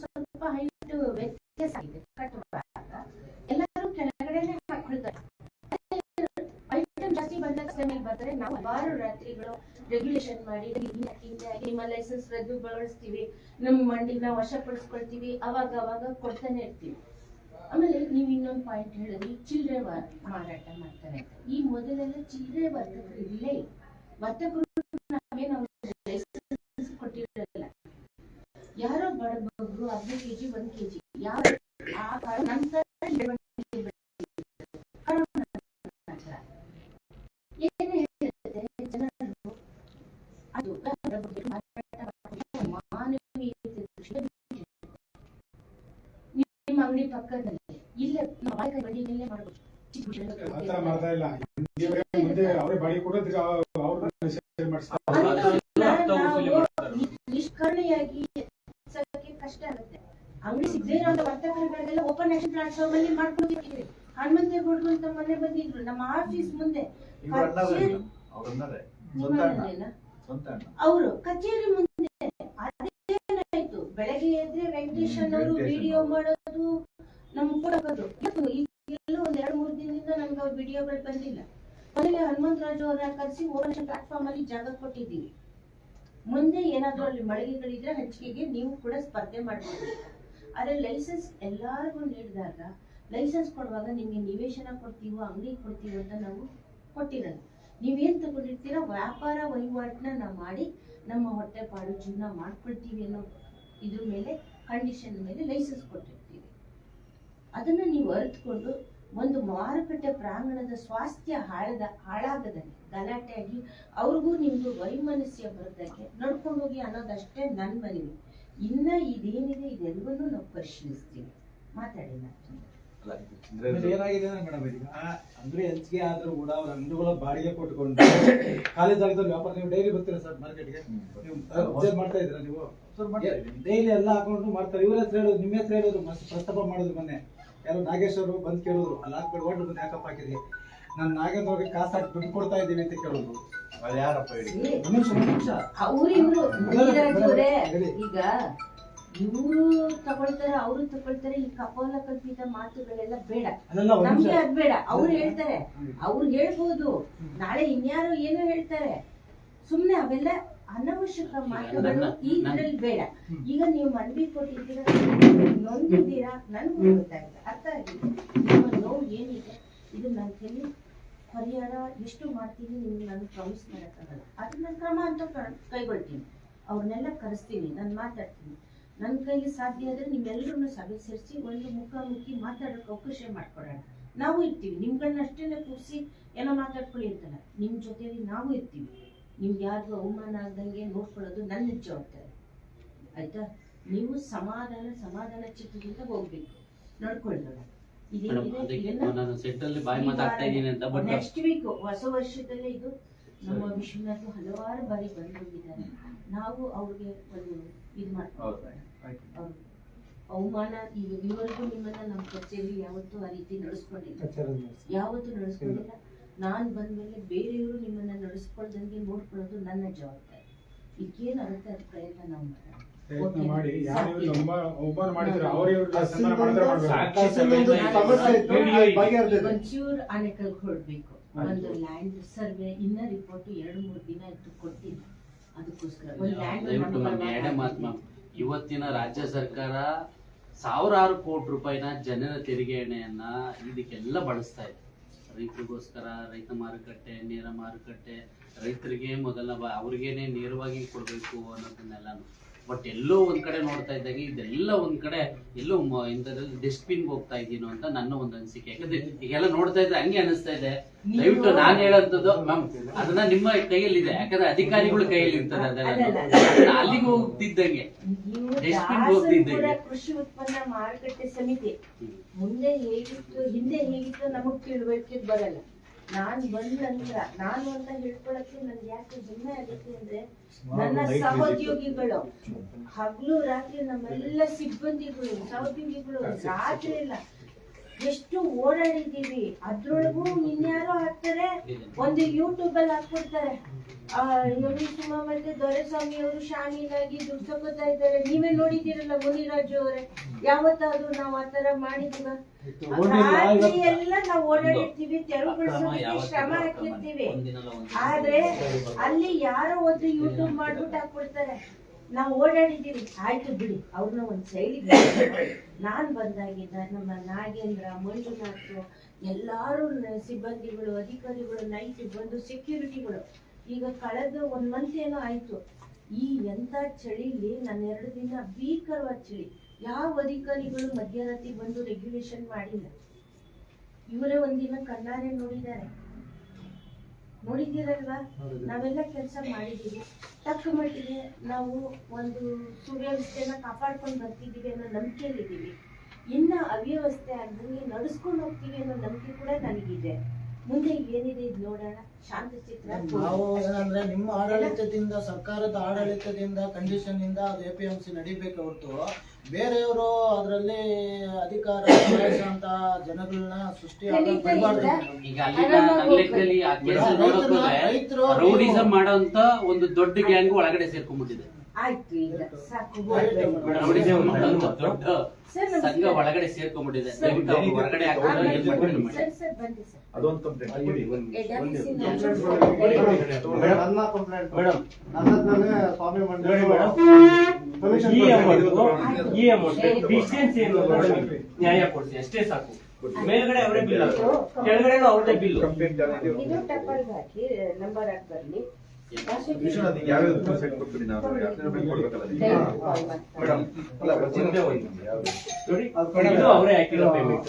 ಸ್ವಲ್ಪ ಹೈಟ್ ವ್ಯತ್ಯಾಸ ಆಗಿದೆ, ಕಟ್ಟುವಾಗ ಎಲ್ಲರೂ ಕೆಳಗಡೆನೆ ಹಾಕೊಳ್ತಾರೆ. ಐಟಮ್ ಜಾಸ್ತಿ ಬಂದಾಗ ರಸ್ತೆ ಮೇಲೆ ಬರ್ತಾರೆ. ನಾವು ಹಲವಾರು ರಾತ್ರಿಗಳು ರೆಗ್ಯುಲೇಷನ್ ಮಾಡಿ ನಿಮ್ಮ ಲೈಸೆನ್ಸ್ ರದ್ದುಗೊಳಿಸ್ತೀವಿ, ನಮ್ಮ ಮಂಡಿನ ವಶಪಡಿಸ್ಕೊಳ್ತೀವಿ, ಅವಾಗ ಕೊಡ್ತಾನೆ ಇರ್ತೀವಿ. ಆಮೇಲೆ ನೀವು ಇನ್ನೊಂದು ಪಾಯಿಂಟ್ ಹೇಳಿದ್ರಿ, ಚಿಲ್ಲರೆ ಮಾರಾಟ ಮಾಡ್ತಾರೆ. ಈ ಮೊದಲೆಲ್ಲ ಚಿಲ್ಲರೆ ವರ್ತಕರು ಇಲ್ಲೇ ಇಲ್ಲ. ವರ್ತಕರು ನಾವೇನು ಲೈಸೆನ್ಸ್ ಕೊಟ್ಟಿರಲಿಲ್ಲ. ಯಾರೋ ಬಡಬಗ್ರು 15 kg 1 kg ಯಾವ ಆ ನಂತರ ಏನು ಹೇಳ್ತಿರುತ್ತೆ ಜನರು, ಅದು ಮಾನವೀಯತೆ ದೃಷ್ಟಿಯ ನಿಮ್ಮ ಅಂಗಡಿ ಪಕ್ಕದಲ್ಲಿ ಇಲ್ಲೇ ಬಡಿಯಲ್ಲೇ ಮಾಡ್ಬೋದು. ಆತರ ಮಾಡ್ತಾ ಇಲ್ಲ. ಮುಂದೆ ಅವರೇ ಬಾಡಿ ಕೊಡೋದಕ್ಕೆ ನಿಷ್ಕರ್ಣಿಯಾಗಿ ಕಷ್ಟ ಆಗುತ್ತೆ. ಅಂಗಡಿ ಸಿಗದೇ ಇರೋ ವರ್ತಕರುಗಳಿಗೆಲ್ಲ ಓಪನ್ ಆಕ್ಷನ್ ಪ್ಲಾಟ್ಫಾರ್ಮ್ ಅಲ್ಲಿ ಮಾಡ್ಕೊಂಡಿದ್ದೀವಿ. ಹನುಮಂತೇಗೌಡರು ಅಂತ ಮೊನ್ನೆ ಬಂದಿದ್ರು ನಮ್ಮ ಆಫೀಸ್ ಮುಂದೆ, ಅವರು ಕಚೇರಿ ಮುಂದೆ. ಅದೇನಾಯ್ತು, ಬೆಳಗ್ಗೆ ಎದ್ರೆ ವೆಂಕಟೇಶ್ ಅವರು ವಿಡಿಯೋ ಮಾಡೋದು ನಮ್ಗೆ ಕೊಡೋದು. ಎಲ್ಲೂ 1-2-3 ದಿನದಿಂದ ನಮ್ಗೆ ಅವ್ರ ವಿಡಿಯೋಗಳು ಬಂದಿಲ್ಲ. ಮೊದಲೇ ಹನುಮಂತರಾಜು ಅವರ ಕರೆಸಿ ಓಪನ್ ಆಕ್ಷನ್ ಪ್ಲಾಟ್ಫಾರ್ಮ್ ಅಲ್ಲಿ ಜಾಗ ಕೊಟ್ಟಿದ್ದೀವಿ. ಮುಂದೆ ಏನಾದ್ರೂ ಅಲ್ಲಿ ಮಳಿಗೆಗಳಿದ್ರೆ ಹಂಚಿಕೆಗೆ ನೀವು ಕೂಡ ಸ್ಪರ್ಧೆ ಮಾಡ್ಬೋದು. ಆದ್ರೆ ಲೈಸೆನ್ಸ್ ಎಲ್ಲಾರ್ಗು ನೀಡಿದಾಗ ಲೈಸೆನ್ಸ್ ಕೊಡುವಾಗ ನಿಮ್ಗೆ ನಿವೇಶನ ಕೊಡ್ತೀವೋ ಅಂಗಡಿ ಕೊಡ್ತೀವೋ ಅಂತ ನಾವು ಕೊಟ್ಟಿರಲ್ಲ. ನೀವೇನ್ ತಗೊಂಡಿರ್ತೀರೋ ವ್ಯಾಪಾರ ವಹಿವಾಟನ್ನ ನಾವು ಮಾಡಿ ನಮ್ಮ ಹೊಟ್ಟೆ ಪಾಡು ಜೀವನ ಮಾಡ್ಕೊಳ್ತೀವಿ ಅನ್ನೋ ಇದ್ರ ಮೇಲೆ ಕಂಡೀಷನ್ ಮೇಲೆ ಲೈಸೆನ್ಸ್ ಕೊಟ್ಟಿರ್ತೀವಿ. ಅದನ್ನ ನೀವು ಅರಿತುಕೊಂಡು ಒಂದು ಮಾರುಕಟ್ಟೆ ಪ್ರಾಂಗಣದ ಸ್ವಾಸ್ಥ್ಯ ಹಾಳಾಗದಂಗೆ, ಗಲಾಟೆಯಾಗಿ ಅವ್ರಿಗೂ ನಿಮ್ದು ವೈಮನಸ್ಯ ಬರದಂಗೆ ನಡ್ಕೊಂಡು ಹೋಗಿ ಅನ್ನೋದಷ್ಟೇ ನನ್ನ ಮನವಿ. ಇನ್ನ ಇದೇನಿದೆ ಇದೆಲ್ಲವನ್ನೂ ನಾವು ಪರಿಶೀಲಿಸ್ತೀವಿ. ಮಾತಾಡಿಲ್ಲ ಏನಾಗಿದೆ ಮೇಡಮ್, ಈಗ ಅಂಗಡಿ ಹಂಚಿಕೆ ಆದ್ರೂ ಕೂಡ ಅವ್ರ ಅಂಗಡಿಗಳ ಬಾಡಿಗೆ ಕೊಟ್ಕೊಂಡು ಖಾಲಿ ಜಾಗದಲ್ಲಿ ವ್ಯಾಪಾರ, ನೀವು ಡೈಲಿ ಬರ್ತೀರಾ ಸರ್ ಮಾರ್ಕೆಟ್ಗೆ? ನೀವು ಅಬ್ಸರ್ವ್ ಮಾಡ್ತಾ ಇದ್ದೀರಾ? ನೀವು ಡೈಲಿ ಎಲ್ಲ ಹಾಕೊಂಡು ಮಾಡ್ತಾರೆ. ಇವ್ರ ಹೆಸರು ಹೇಳೋದು, ನಿಮ್ಮ ಹೆಸರು ಹೇಳೋದು, ಪ್ರಸ್ತಾಪ ಮಾಡೋದು. ಮೊನ್ನೆ ಯಾರು ನಾಗೇಶ್ ಅವರು ಬಂದು ಕೇಳಿದ್ರು, ಅಲ್ಲಿ ಹಾಕ್ಬೇಡಿ ವಾಟರ್ ಬಂದು ಯಾಕಪ್ಪ ಹಾಕಿದ್ರಿ, ನಾನು ನಾಗೇಂದ್ರ ಅವ್ರಿಗೆ ಕಾಸು ಹಾಕಿ ದುಡ್ಡು ಕೊಡ್ತಾ ಇದ್ದೀನಿ ಅಂತ ಕೇಳಿದ್ರು. ಯಾರಪ್ಪ ಹೇಳಿ? ಈಗ ಇವರು ತಗೊಳ್ತಾರೆ, ಅವರು ತಗೊಳ್ತಾರೆ. ಈ ಕಪೋಲ ಕಲ್ಪಿತ ಮಾತುಗಳೆಲ್ಲ ಬೇಡ, ನಮ್ಗೆ ಅದ್ ಬೇಡ. ಅವ್ರು ಹೇಳ್ತಾರೆ, ಅವ್ರು ಹೇಳ್ಬೋದು, ನಾಳೆ ಇನ್ಯಾರು ಏನೋ ಹೇಳ್ತಾರೆ. ಸುಮ್ನೆ ಅವೆಲ್ಲ ಅನವಶ್ಯಕ ಮಾತುಗಳು ಇದ್ರಲ್ಲಿ ಬೇಡ. ಈಗ ನೀವು ಮನವಿ ಕೊಟ್ಟಿದ್ದೀರಾ, ನೊಂದಿದ್ದೀರಾ, ನನ್ಗೂ ಗೊತ್ತಾಗಿದೆ, ಅರ್ಥ ಆಗಿದೆ. ನಿಮ್ಮ ನೋವು ಏನಿದೆ ಇದು ನನ್ನ ಕೈಲಿ ಪರಿಹಾರ ಎಷ್ಟು ಮಾಡ್ತೀನಿ ನಿಮ್ಗೆ ನಾನು ಪ್ರಾಮಿಸ್ ಮಾಡೋಕ್ಕಾಗಲ್ಲ. ಅದನ್ನ ಕ್ರಮ ಅಂತ ಕೈಗೊಳ್ತೀನಿ. ಅವ್ರನ್ನೆಲ್ಲ ಕರೆಸ್ತೀನಿ, ನಾನು ಮಾತಾಡ್ತೀನಿ. ನನ್ನ ಕೈಲಿ ಸಾಧ್ಯ ಆದರೆ ನಿಮ್ಮೆಲ್ಲರನ್ನು ಸಭೆ ಸೇರಿಸಿ ಒಂದು ಮುಖಾಮುಖಿ ಮಾತಾಡೋಕೆ ಅವಕಾಶ ಮಾಡ್ಕೊಡೋಣ. ನಾವು ಇರ್ತೀವಿ, ನಿಮ್ಗಳನ್ನ ಅಷ್ಟೇನೆ ಕೂರಿಸಿ ಏನೋ ಮಾತಾಡ್ಕೊಳ್ಳಿ ಅಂತಲ್ಲ, ನಿಮ್ಮ ಜೊತೆಯಲ್ಲಿ ನಾವು ಇರ್ತೀವಿ. ನಿಮ್ಗೆ ಯಾರಿಗೂ ಅವಮಾನ ಆಗ್ದಂಗೆ ನೋಡ್ಕೊಳ್ಳೋದು ನನ್ನ ಜವಾಬ್ದಾರಿ, ಆಯ್ತಾ? ನೀವು ಸಮಾಧಾನ ಚಿತ್ತದಿಂದ ಹೋಗ್ಬೇಕು, ನಡ್ಕೊಳ್ಳೋಣ. ನೆಕ್ಸ್ಟ್ ವೀಕ್ ಹೊಸ ವರ್ಷದಲ್ಲೇ ಇದು ನಮ್ಮ ವಿಶ್ವನಾಥ್ ಹಲವಾರು ಬಾರಿ ಬಂದು ಹೋಗಿದ್ದಾರೆ. ನಾವು ಅವ್ರಿಗೆ ಒಂದು ಇದು ಮಾಡ್ತೀವಿ. ಅವಮಾನ ಇದುವರೆಗೂ ನಿಮ್ಮನ್ನ ನಮ್ಮ ಕಚೇರಿ ಯಾವತ್ತೂ ಆ ರೀತಿ ನಡೆಸ್ಕೊಂಡಿಲ್ಲ. ನಾನು ಬಂದ್ಮೇಲೆ ಬೇರೆಯವರು ನಿಮ್ಮನ್ನ ನಡೆಸ್ಕೊಳ್ದಂಗೆ ನೋಡ್ಕೊಳ್ಳೋದು ನನ್ನ ಜವಾಬ್ದಾರಿ. ಈಗೇನಾಗುತ್ತೆ ಅದು ಪ್ರಯತ್ನ ನಾವು ಮಾಡೋಣ. ಪ್ರಯತ್ನ ಮಾಡಿ ಯಾರು ಸಾಕು. ಒಬ್ಬರು ಮಾಡಿದ್ರೆ ಅವ್ರ ಸಾಕ್ಷಿ ಒಂಚೂರು ಆನೆಕಲ್ ಹೊರಡ್ಬೇಕು. ಒಂದು ಲ್ಯಾಂಡ್ ಸರ್ವೆ ಇನ್ನ ರಿಪೋರ್ಟ್ 2-3 ದಿನ ಇತ್ತು ಕೊಟ್ಟಿಲ್ಲ. ಅದಕ್ಕೋಸ್ಕರ ಒಂದು ದಯವಿಟ್ಟು ಮ್ಯಾಮ್ ಎರಡೇ ಮಾತು ಮ್ಯಾಮ್, ಇವತ್ತಿನ ರಾಜ್ಯ ಸರ್ಕಾರ ಸಾವಿರಾರು ಕೋಟಿ ರೂಪಾಯಿನ ಜನರ ತೆರಿಗೆ ಹಣೆಯನ್ನ ಇದಕ್ಕೆಲ್ಲ ಬಳಸ್ತಾ ಇದೆ. ರೈತರಿಗೋಸ್ಕರ ರೈತ ಮಾರುಕಟ್ಟೆ, ನೇರ ಮಾರುಕಟ್ಟೆ, ರೈತರಿಗೆ ಅವ್ರಿಗೇನೆ ನೇರವಾಗಿ ಕೊಡಬೇಕು ಅನ್ನೋದನ್ನೆಲ್ಲಾನು. ಬಟ್ ಎಲ್ಲೋ ಒಂದ್ ಕಡೆ ನೋಡ್ತಾ ಇದ್ದಾಗ ಇದೆಲ್ಲ ಒಂದ್ ಕಡೆ ಎಲ್ಲೋ ಇಂಥದ್ರಲ್ಲಿ ಡಸ್ಟ್ಬಿನ್ ಹೋಗ್ತಾ ಇದ್ದೀನೋ ಅಂತ ನನ್ನ ಒಂದು ಅನಿಸಿಕೆ. ಯಾಕಂದ್ರೆ ಈಗೆಲ್ಲ ನೋಡ್ತಾ ಇದ್ರೆ ಹಂಗೆ ಅನಿಸ್ತಾ ಇದೆ. ದಯವಿಟ್ಟು ನಾನ್ ಹೇಳೋಂಥದ್ದು ಮ್ಯಾಮ್, ಅದನ್ನ ನಿಮ್ಮ ಕೈಯಲ್ಲಿದೆ. ಯಾಕಂದ್ರೆ ಅಧಿಕಾರಿಗಳ ಕೈಯಲ್ಲಿ ಇರ್ತದೆ ಅದೆಲ್ಲ. ಅಲ್ಲಿಗೆ ಹೋಗ್ತಿದ್ದಂಗೆ ಡಸ್ಟ್ಬಿನ್ ಹೋಗ್ತಿದ್ದಂಗೆ. ಕೃಷಿ ಉತ್ಪನ್ನ ಮಾರುಕಟ್ಟೆ ಸಮಿತಿ ಮುಂದೆ ಹೇಗಿತ್ತು ಹಿಂದೆ ಹೇಗಿತ್ತು ನಮಗ್ ತಿಳುವಳಿಕೆ ಬರಲ್ಲ. ನಾನ್ ಬಂದ ನಂತರ ನಾನು ಅಂತ ಹೇಳ್ಕೊಳಕ್ಕೆ ನನ್ಗೆ ಯಾಕೆ ಹೆಮ್ಮೆ ಆಗುತ್ತೆ ಅಂದ್ರೆ ನನ್ನ ಸಹೋದ್ಯೋಗಿಗಳು ಹಗಲು ರಾತ್ರಿ ನಮ್ಮೆಲ್ಲ ಸಿಬ್ಬಂದಿಗಳು ಸಹೋದ್ಯೋಗಿಗಳು ರಾತ್ರಿ ಎಲ್ಲ ಎಷ್ಟು ಓಡಾಡಿದೀವಿ. ಅದ್ರೊಳಗೂ ಇನ್ಯಾರೋ ಹಾಕ್ತಾರೆ, ಒಂದು ಯೂಟ್ಯೂಬ್ ಅಲ್ಲಿ ಹಾಕ್ಬಿಡ್ತಾರೆ, ಯೋಗಿ ಸುಮಾ ಮತ್ತೆ ದೊರೆಸ್ವಾಮಿ ಅವರು ಶಾಮೀಲಾಗಿ ದುಡ್ಡು ತಗೋತಾ ಇದ್ದಾರೆ. ನೀವೇ ನೋಡಿದ್ದೀರಲ್ಲ ಮುನಿರಾಜು ಅವರೇ, ಯಾವತ್ತಾದ್ರೂ ನಾವ್ ಆತರ ಮಾಡಿದೀವ? ರಾತ್ರಿ ಎಲ್ಲ ನಾವ್ ಓಡಾಡಿರ್ತೀವಿ, ತೆರವುಗೊಳಿಸೋದಕ್ಕೆ ಶ್ರಮ ಹಾಕಿರ್ತೀವಿ. ಆದ್ರೆ ಅಲ್ಲಿ ಯಾರೋ ಒಂದು ಯೂಟ್ಯೂಬ್ ಮಾಡ್ಬಿಟ್ಟು ಹಾಕ್ಬಿಡ್ತಾರೆ, ನಾವ್ ಓಡಾಡಿದೀವಿ. ಆಯ್ತು ಬಿಡಿ, ಅವ್ರನ್ನ ಒಂದ್ ಸೈಡಿಗೆ. ನಾನ್ ಬಂದಾಗಿದ್ದ ನಮ್ಮ ನಾಗೇಂದ್ರ, ಮಂಜುನಾಥ್, ಎಲ್ಲಾರು ಸಿಬ್ಬಂದಿಗಳು, ಅಧಿಕಾರಿಗಳು ನೈಟ್ ಬಂದು ಸೆಕ್ಯೂರಿಟಿಗಳು. ಈಗ ಕಳೆದ 1 ಮಂತ್ ಏನೋ ಆಯ್ತು. ಈ ಎಂತ ಚಳಿಲಿ ನಾನು 2 ದಿನ ಭೀಕರವಾದ ಚಳಿ, ಯಾವ ಅಧಿಕಾರಿಗಳು ಮಧ್ಯರಾತ್ರಿ ಬಂದು ರೆಗ್ಯುಲೇಷನ್ ಮಾಡಿಲ್ಲ. ಇವರೇ ಒಂದಿನ ಕಣ್ಣಾರೆ ನೋಡಿದ್ದಾರೆ. ನೋಡಿದ್ದೀರಲ್ವಾ? ನಾವೆಲ್ಲ ಕೆಲಸ ಮಾಡಿದ್ದೀವಿ. ತಕ್ಕ ಮಟ್ಟಿಗೆ ನಾವು ಒಂದು ಸುವ್ಯವಸ್ಥೆನ ಕಾಪಾಡ್ಕೊಂಡು ಬರ್ತಿದ್ದೀವಿ ಅನ್ನೋ ನಂಬಿಕೆಯಲ್ಲಿದ್ದೀವಿ. ಇನ್ನ ಅವ್ಯವಸ್ಥೆ ಆಗದಂಗೆ ನಡೆಸ್ಕೊಂಡು ಹೋಗ್ತೀವಿ ಅನ್ನೋ ನಂಬಿಕೆ ಕೂಡ ನನಗಿದೆ. ಮುಂದೆ ಏನಿದೆ ಇದು ನೋಡೋಣ. ಶಾಂತ ಚಿತ್ರ. ನಾವು ಏನಂದ್ರೆ ನಿಮ್ಮ ಆಡಳಿತದಿಂದ, ಸರ್ಕಾರದ ಆಡಳಿತದಿಂದ, ಕಂಡೀಷನ್ ಇಂದ ಅದು APMC ನಡಿಬೇಕು ಹೊರತು ಬೇರೆಯವರು ಅದರಲ್ಲಿ ಅಧಿಕಾರ ಅಂತ ಜನಗಳನ್ನ ಸೃಷ್ಟಿ ಬಿಡಬಾರ್ದು. ಈಗ ಅಲ್ಲಿ ರೈತರು ರೌಡಿಸಂ ಮಾಡೋಂತ ಒಂದು ದೊಡ್ಡ ಗ್ಯಾಂಗ್ ಒಳಗಡೆ ಸೇರ್ಕೊಂಡ್ಬಿಟ್ಟಿದೆ. ಆಯ್ತು, ಈಗ ಸಾಕು. ರೌಡಿಸಂ ಮಾಡೋಂತ ದೊಡ್ಡ ಸಂಘ ಒಳಗಡೆ ಸೇರ್ಕೊಂಡ್ಬಿಟ್ಟಿದೆ. ದಯವಿಟ್ಟು ಅವ್ರು ಹೊರಗಡೆ ಹಾಕಿದ್ರೆ ಏನ್ ಮಾಡ್ಕೊಂಡು ಮಾಡಿ. ಸರ್ ಬನ್ನಿ ಸರ್. ಅದೊಂದು ಕಂಪ್ಲೇಂಟ್ ನನ್ನ ಕಂಪ್ಲೇಂಟ್ ಮೇಡಮ್, ಸ್ವಾಮಿ ಈ ಅಮೌಂಟ್ ಡಿಸ್ಟೆನ್ಸ್ ಏನು ನ್ಯಾಯ ಕೊಡ್ಸಿ ಅಷ್ಟೇ ಸಾಕು. ಮೇಲ್ಗಡೆ ಅವರೇ ಬಿಲ್ ಹಾಕೋ, ಕೆಳಗಡೆ ಅವ್ರದೇ ಬಿಲ್. ಇದು ಟಪಲ್ ಹಾಕಿ ನಂಬರ್ ಹಾಕಿ ಬರ್ಲಿ. ಇದು ಅವರೇ ಹಾಕಿರೋ ಪೇಮೆಂಟ್,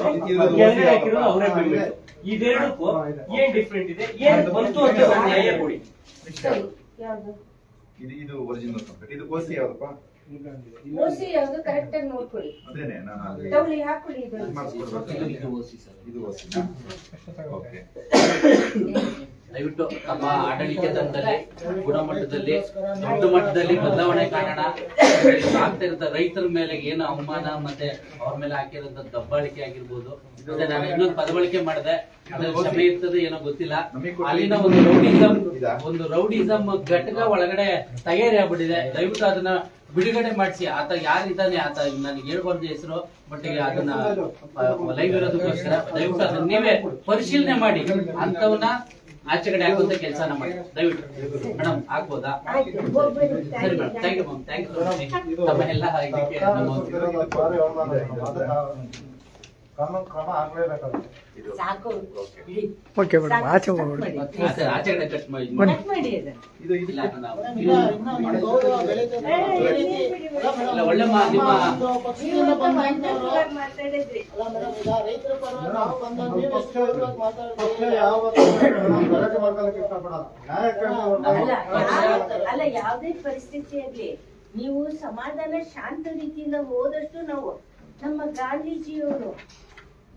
ಕೆಳಗಡೆ ಹಾಕಿರೋ ಅವರೇ ಪೇಮೆಂಟ್. ಇದೆರಡಕ್ಕೂ ಏನ್ ಡಿಫ್ರೆಂಟ್ ಇದೆ, ಏನ್ ಬಂತು ಅಂತ ನ್ಯಾಯ ಕೊಡಿ. ಇದು ಒರಿಜಿನಲ್ ಕಂಪ್ಲೇಂಟ್. ಇದು ಕೋಸಿ ಯಾವ್ದಪ್ಪ? ಓಸಿ ಯಾವ್ದು ಕರೆಕ್ಟ್ ಆಗಿ ನೋಡ್ಕೊಳ್ಳಿ. ಅದೇನೆ ನಾನು ತಗೊಳ್ಳಿ, ಹಾಕೊಳ್ಳಿ. ಇದು ಇದು ಓಸಿ ಸರ್. ಇದು ಓಸಿ. ಓಕೆ. ದಯವಿಟ್ಟು ನಮ್ಮ ಆಡಳಿತದಲ್ಲಿ ಗುಣಮಟ್ಟದಲ್ಲಿ ದೊಡ್ಡ ಮಟ್ಟದಲ್ಲಿ ಬದಲಾವಣೆ ಕಾಣೋಣ. ಆಗ್ತಾ ಇರೋ ರೈತರ ಮೇಲೆ ಏನು ಅವಮಾನ ಮತ್ತೆ ಅವ್ರ ಮೇಲೆ ಹಾಕಿರೋಂಥ ದಬ್ಬಾಳಿಕೆ ಆಗಿರ್ಬೋದು. ಮತ್ತೆ ನಾನು ಇನ್ನೊಂದು ಪದಬಳಕೆ ಮಾಡಿದೆ, ಅದ್ರ ಕ್ಷಮೆ ಇರ್ತದೆ ಏನೋ ಗೊತ್ತಿಲ್ಲ. ಅಲ್ಲಿನ ಒಂದು ರೌಡಿಸಂ ಘಟಕ ಒಳಗಡೆ ತಯಾರಿ ಆಗ್ಬಿಟ್ಟಿದೆ. ದಯವಿಟ್ಟು ಅದನ್ನ ಬಿಡುಗಡೆ ಮಾಡಿಸಿ. ಆತ ಯಾರಿದ್ದಾನೆ, ಆತ ನನಗೆ ಹೇಳ್ಬಾರ್ದು ಹೆಸರು, ಬಟ್ ಅದನ್ನ ಲೈವ್ ಇರೋದಕ್ಕೋಸ್ಕರ ದಯವಿಟ್ಟು ಅದನ್ನ ನೀವೇ ಪರಿಶೀಲನೆ ಮಾಡಿ ಅಂತವನ್ನ ಆಚೆ ಕಡೆ ಹಾಕುವಂತ ಕೆಲಸನ ಮಾಡಿ ದಯವಿಟ್ಟು. ಮೇಡಮ್ ಆಗ್ಬೋದಾ? ಸರಿ madam, thank you ma'am, thank you. ತಮ್ಮ ಎಲ್ಲ ಇದಕ್ಕೆ ಕ್ರಮ ಆಗ್ಲೇಬೇಕಾಗುತ್ತೆ. ಸಾಕು. ಓಕೆ ಮೇಡಮ್, ಆಚೆ ಹೋಗ್ಬಿಡಿ. ಆಚೆ ಕಡೆ ಕಟ್ ಮಾಡಿ ಕಟ್ ಮಾಡಿ ಅದನ್ನ. ಇಲ್ಲ ನಾವು ಇನ್ನ ನಿಮ್ಮ ಗೌರವ ಬೆಳೀತದೆ. ಇಲ್ಲ, ಒಳ್ಳೆ ನಿಮ್ಮ ಪಕ್ಷದಿಂದ ಬಂದಂತವ್ರು ಮಾತಾಡಿದ್ರಿ. ಅಲ್ಲ ಮೇಡಮ್, ಈಗ ರೈತರ ಪರವಾಗಿ ನಾವು ಬಂದಾಗ ನೀವು ಎಷ್ಟು ಗೌರವವಾಗಿ ಪಕ್ಷ ಮಾತಾಡ್ತೀವಿ. ಯಾವತ್ತೂ ಗಲಾಟೆ ಮಾಡ್ಕೊಳ್ಳೋಕೆ ಇಷ್ಟಪಡಲ್ಲ. ಅಲ್ಲ, ಯಾವುದೇ ಪರಿಸ್ಥಿತಿ ಆಗ್ಲಿ ನೀವು ಸಮಾಧಾನ ಶಾಂತ ರೀತಿಯಿಂದ ಹೋದಷ್ಟು ನಾವು ನಮ್ಮ ಗಾಂಧೀಜಿಯವರು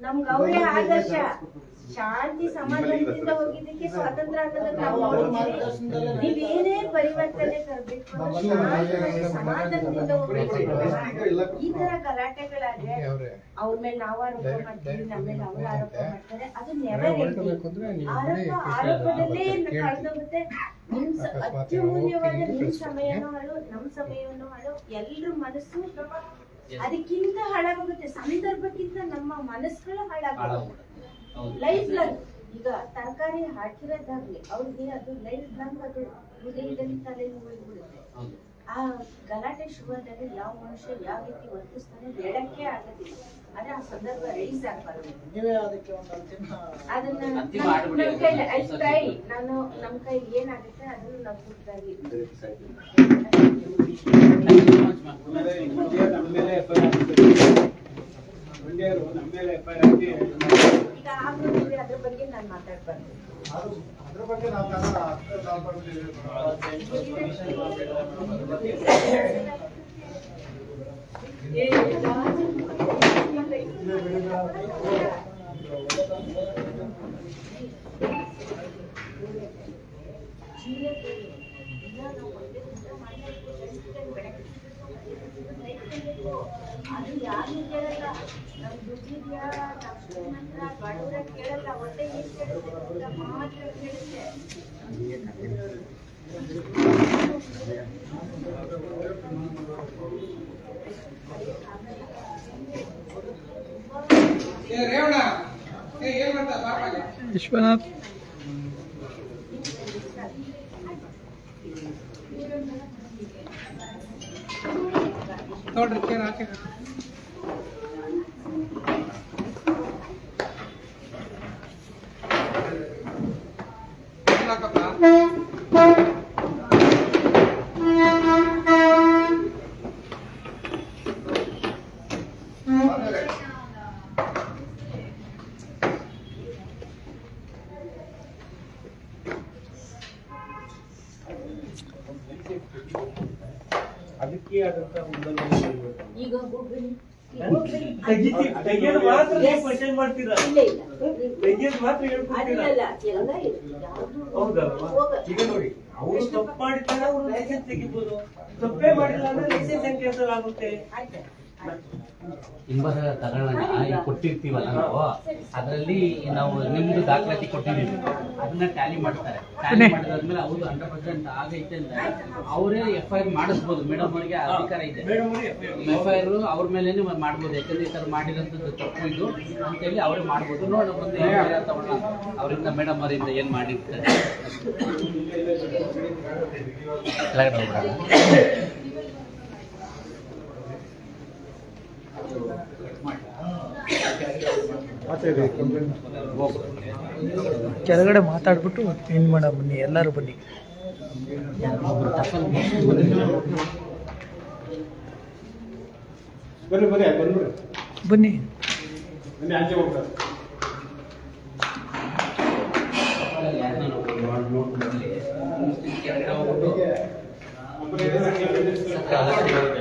ನಮ್ಗೆ ಅವರೇ ಆದರ್ಶ. ಶಾಂತಿ ಸಮಾಧಾನದಿಂದ ಹೋಗಿದ್ದಕ್ಕೆ ಸ್ವಾತಂತ್ರ್ಯ ಅನ್ನೋದನ್ನ ನಾವು ಅವ್ರ ನೋಡಿದ್ದೀವಿ. ಮಾರ್ಗದರ್ಶನದಲ್ಲೇ ನೀವೇನೇ ಪರಿವರ್ತನೆ ತರಬೇಕು ಸಮಾಧಾನದಿಂದ ಹೋಗ್ಬೇಕು. ಈ ತರ ಗಲಾಟೆಗಳಾದ್ರೆ ಅವ್ರ ಮೇಲೆ ನಾವು ಆರೋಪ ಮಾಡ್ತೀವಿ, ನಮ್ಮ ಮೇಲೆ ಅವ್ರು ಆರೋಪ ಮಾಡ್ತಾರೆ. ಅದು ನೆವರ್ ಆರೋಪದಲ್ಲೇ ಕಳೆದೋಗುತ್ತೆ. ಅತ್ಯಮೂಲ್ಯವಾದ ನಿಮ್ ಸಮಯನೂ ಹಾಳು, ನಮ್ ಸಮಯವನ್ನು ಹಾಳು, ಎಲ್ರ ಮನಸ್ಸು ಅದಕ್ಕಿಂತ ಹಾಳಾಗೋಗುತ್ತೆ. ಸಂದರ್ಭಕ್ಕಿಂತ ನಮ್ಮ ಮನಸ್ಸುಗಳು ಹಾಳಾಗೋಗುತ್ತೆ. ಲೈಫ್ ಲಾಂಗ್ ಈಗ ತರಕಾರಿ ಹಾಕಿರೋದಾಗ್ಲಿ ಅವ್ರಿಗೆ ಅದು ಲೈಫ್ ಲಾಂಗ್ ಅದು ಹೃದಯದಲ್ಲಿ ತಲೆಯಲ್ಲಿ ಉಳಿದ್ಬಿಡುತ್ತೆ. ಆ ಗಲಾಟೆ ಶುರುವಾದಾಗ ಯಾವ ಮನುಷ್ಯ ಯಾವ ರೀತಿ ವರ್ತಿಸ್ತಾನೆ ಹೇಳಕ್ಕೆ ಆಗೋದಿಲ್ಲ. ಆದ್ರೆ ಆ ಸಂದರ್ಭ ರೈಸ್ ಆಗ್ಬಾರ್ದು. ನೀವೇ ಅದಕ್ಕೆ ಒಂದು ಅದನ್ನ ಅಂತಿಮ ನಮ್ಮ ಆಡ್ಬಿಡಿ. ಕೈಲಿ I try. ನಾನು ನಮ್ಮ ಕೈಲಿ ಏನಾಗುತ್ತೆ ಅದನ್ನು ನಾವು ಪೂರ್ತಿಯಾಗಿ ಈಗ ಆಗ್ಬಿಟ್ಟಿದೆ. ಅದ್ರ ಬಗ್ಗೆ ನಾನು ಮಾತಾಡ್ಬಾರ್ದು. ಅದ್ರ ಬಗ್ಗೆ ನಾವು ಅದು ಯಾರು ಕೇಳಲ್ಲ. ನಮ್ ದುಡ್ಡಿದ್ಯಾ, ನಮ್ ಶ್ರೀಮಂತರ ಬಡವರ ಕೇಳಲ್ಲ. ಹೊಟ್ಟೆ ಏನ್ ಕೇಳುತ್ತೆ ಅಂತ ಮಾತ್ರ ಕೇಳುತ್ತೆ. ವಿಶ್ವನಾಥ್ ನೋಡ್ರಿ ಕೇರ್ ಹಾಕಿ ಅದಕ್ಕೆ ಆದಂತ ಈಗ ಹೋಗ್ಬನ್ನಿ. ತೆಗೆಯೋದು ಮಾತ್ರ ನೀವು ಕ್ವಶನ್ ಮಾಡ್ತೀರಾ? ಇಲ್ಲ ಇಲ್ಲ ತೆಗೆಯೋದು ಮಾತ್ರ ಹೇಳ್ಕೊಡ್ತೀರಾ? ಅದಲ್ಲ ಎಲ್ಲ ಯಾವ್ದು ಹೌದಲ್ವಾ? ಈಗ ನೋಡಿ, ಅವರು ತಪ್ಪು ಮಾಡಿದ್ರೆ ಅವ್ರು ಲೈಸೆನ್ಸ್ ತೆಗಿಬಹುದು, ತಪ್ಪೇ ಮಾಡಿಲ್ಲ ಅಂದ್ರೆ ಲೈಸೆನ್ಸ್ ಹೆಂಗ್ ಕ್ಯಾನ್ಸಲ್ ಆಗುತ್ತೆ? ಆಯ್ತು. ಇಂಬರ ತಗೊಳ್ಳೋಣ ಈಗ ಕೊಟ್ಟಿರ್ತೀವಲ್ಲ ನಾವು, ಅದರಲ್ಲಿ ನಾವು ನಿಮ್ದು ದಾಖಲಾತಿ ಕೊಟ್ಟಿದ್ದೀವಿ, ಅದನ್ನ ಟ್ಯಾಲಿ ಮಾಡ್ತಾರೆ. ಟ್ಯಾಲಿ ಮಾಡಿದಾದ್ಮೇಲೆ ಅವ್ರು 100% ಆಗೈತೆ ಅಂದ್ರೆ ಅವರೇ FIR ಮಾಡಿಸ್ಬೋದು. ಮೇಡಮ್ ಅವರಿಗೆ ಅಧಿಕಾರ ಇದೆ. FIR ಅವ್ರ ಮೇಲೇನೆ ಮಾಡ್ಬೋದು. ಯಾಕಂದ್ರೆ ಈ ತರ ಮಾಡಿರೋಂಥದ್ದು ತಪ್ಪು ಇದು ಅಂತೇಳಿ ಅವರೇ ಮಾಡ್ಬೋದು. ನೋಡೋಣ ಬಂದು ತಗೊಳ್ಳೋಣ ಅವರಿಂದ, ಮೇಡಮ್ ಅವರಿಂದ ಏನ್ ಮಾಡಿರ್ತಾರೆ. ಕೆಳಗಡೆ ಹೋಗ್ಬಿಡೋಣ. ಕೆಳಗಡೆ ಮಾತಾಡ್ಬಿಟ್ಟು ಏನ್ ಮಾಡ ಬನ್ನಿ, ಎಲ್ಲರೂ ಬನ್ನಿ. ಬನ್ನಿ ಕೆಳಗಡೆ ಹೋಗ್ಬಿಟ್ಟು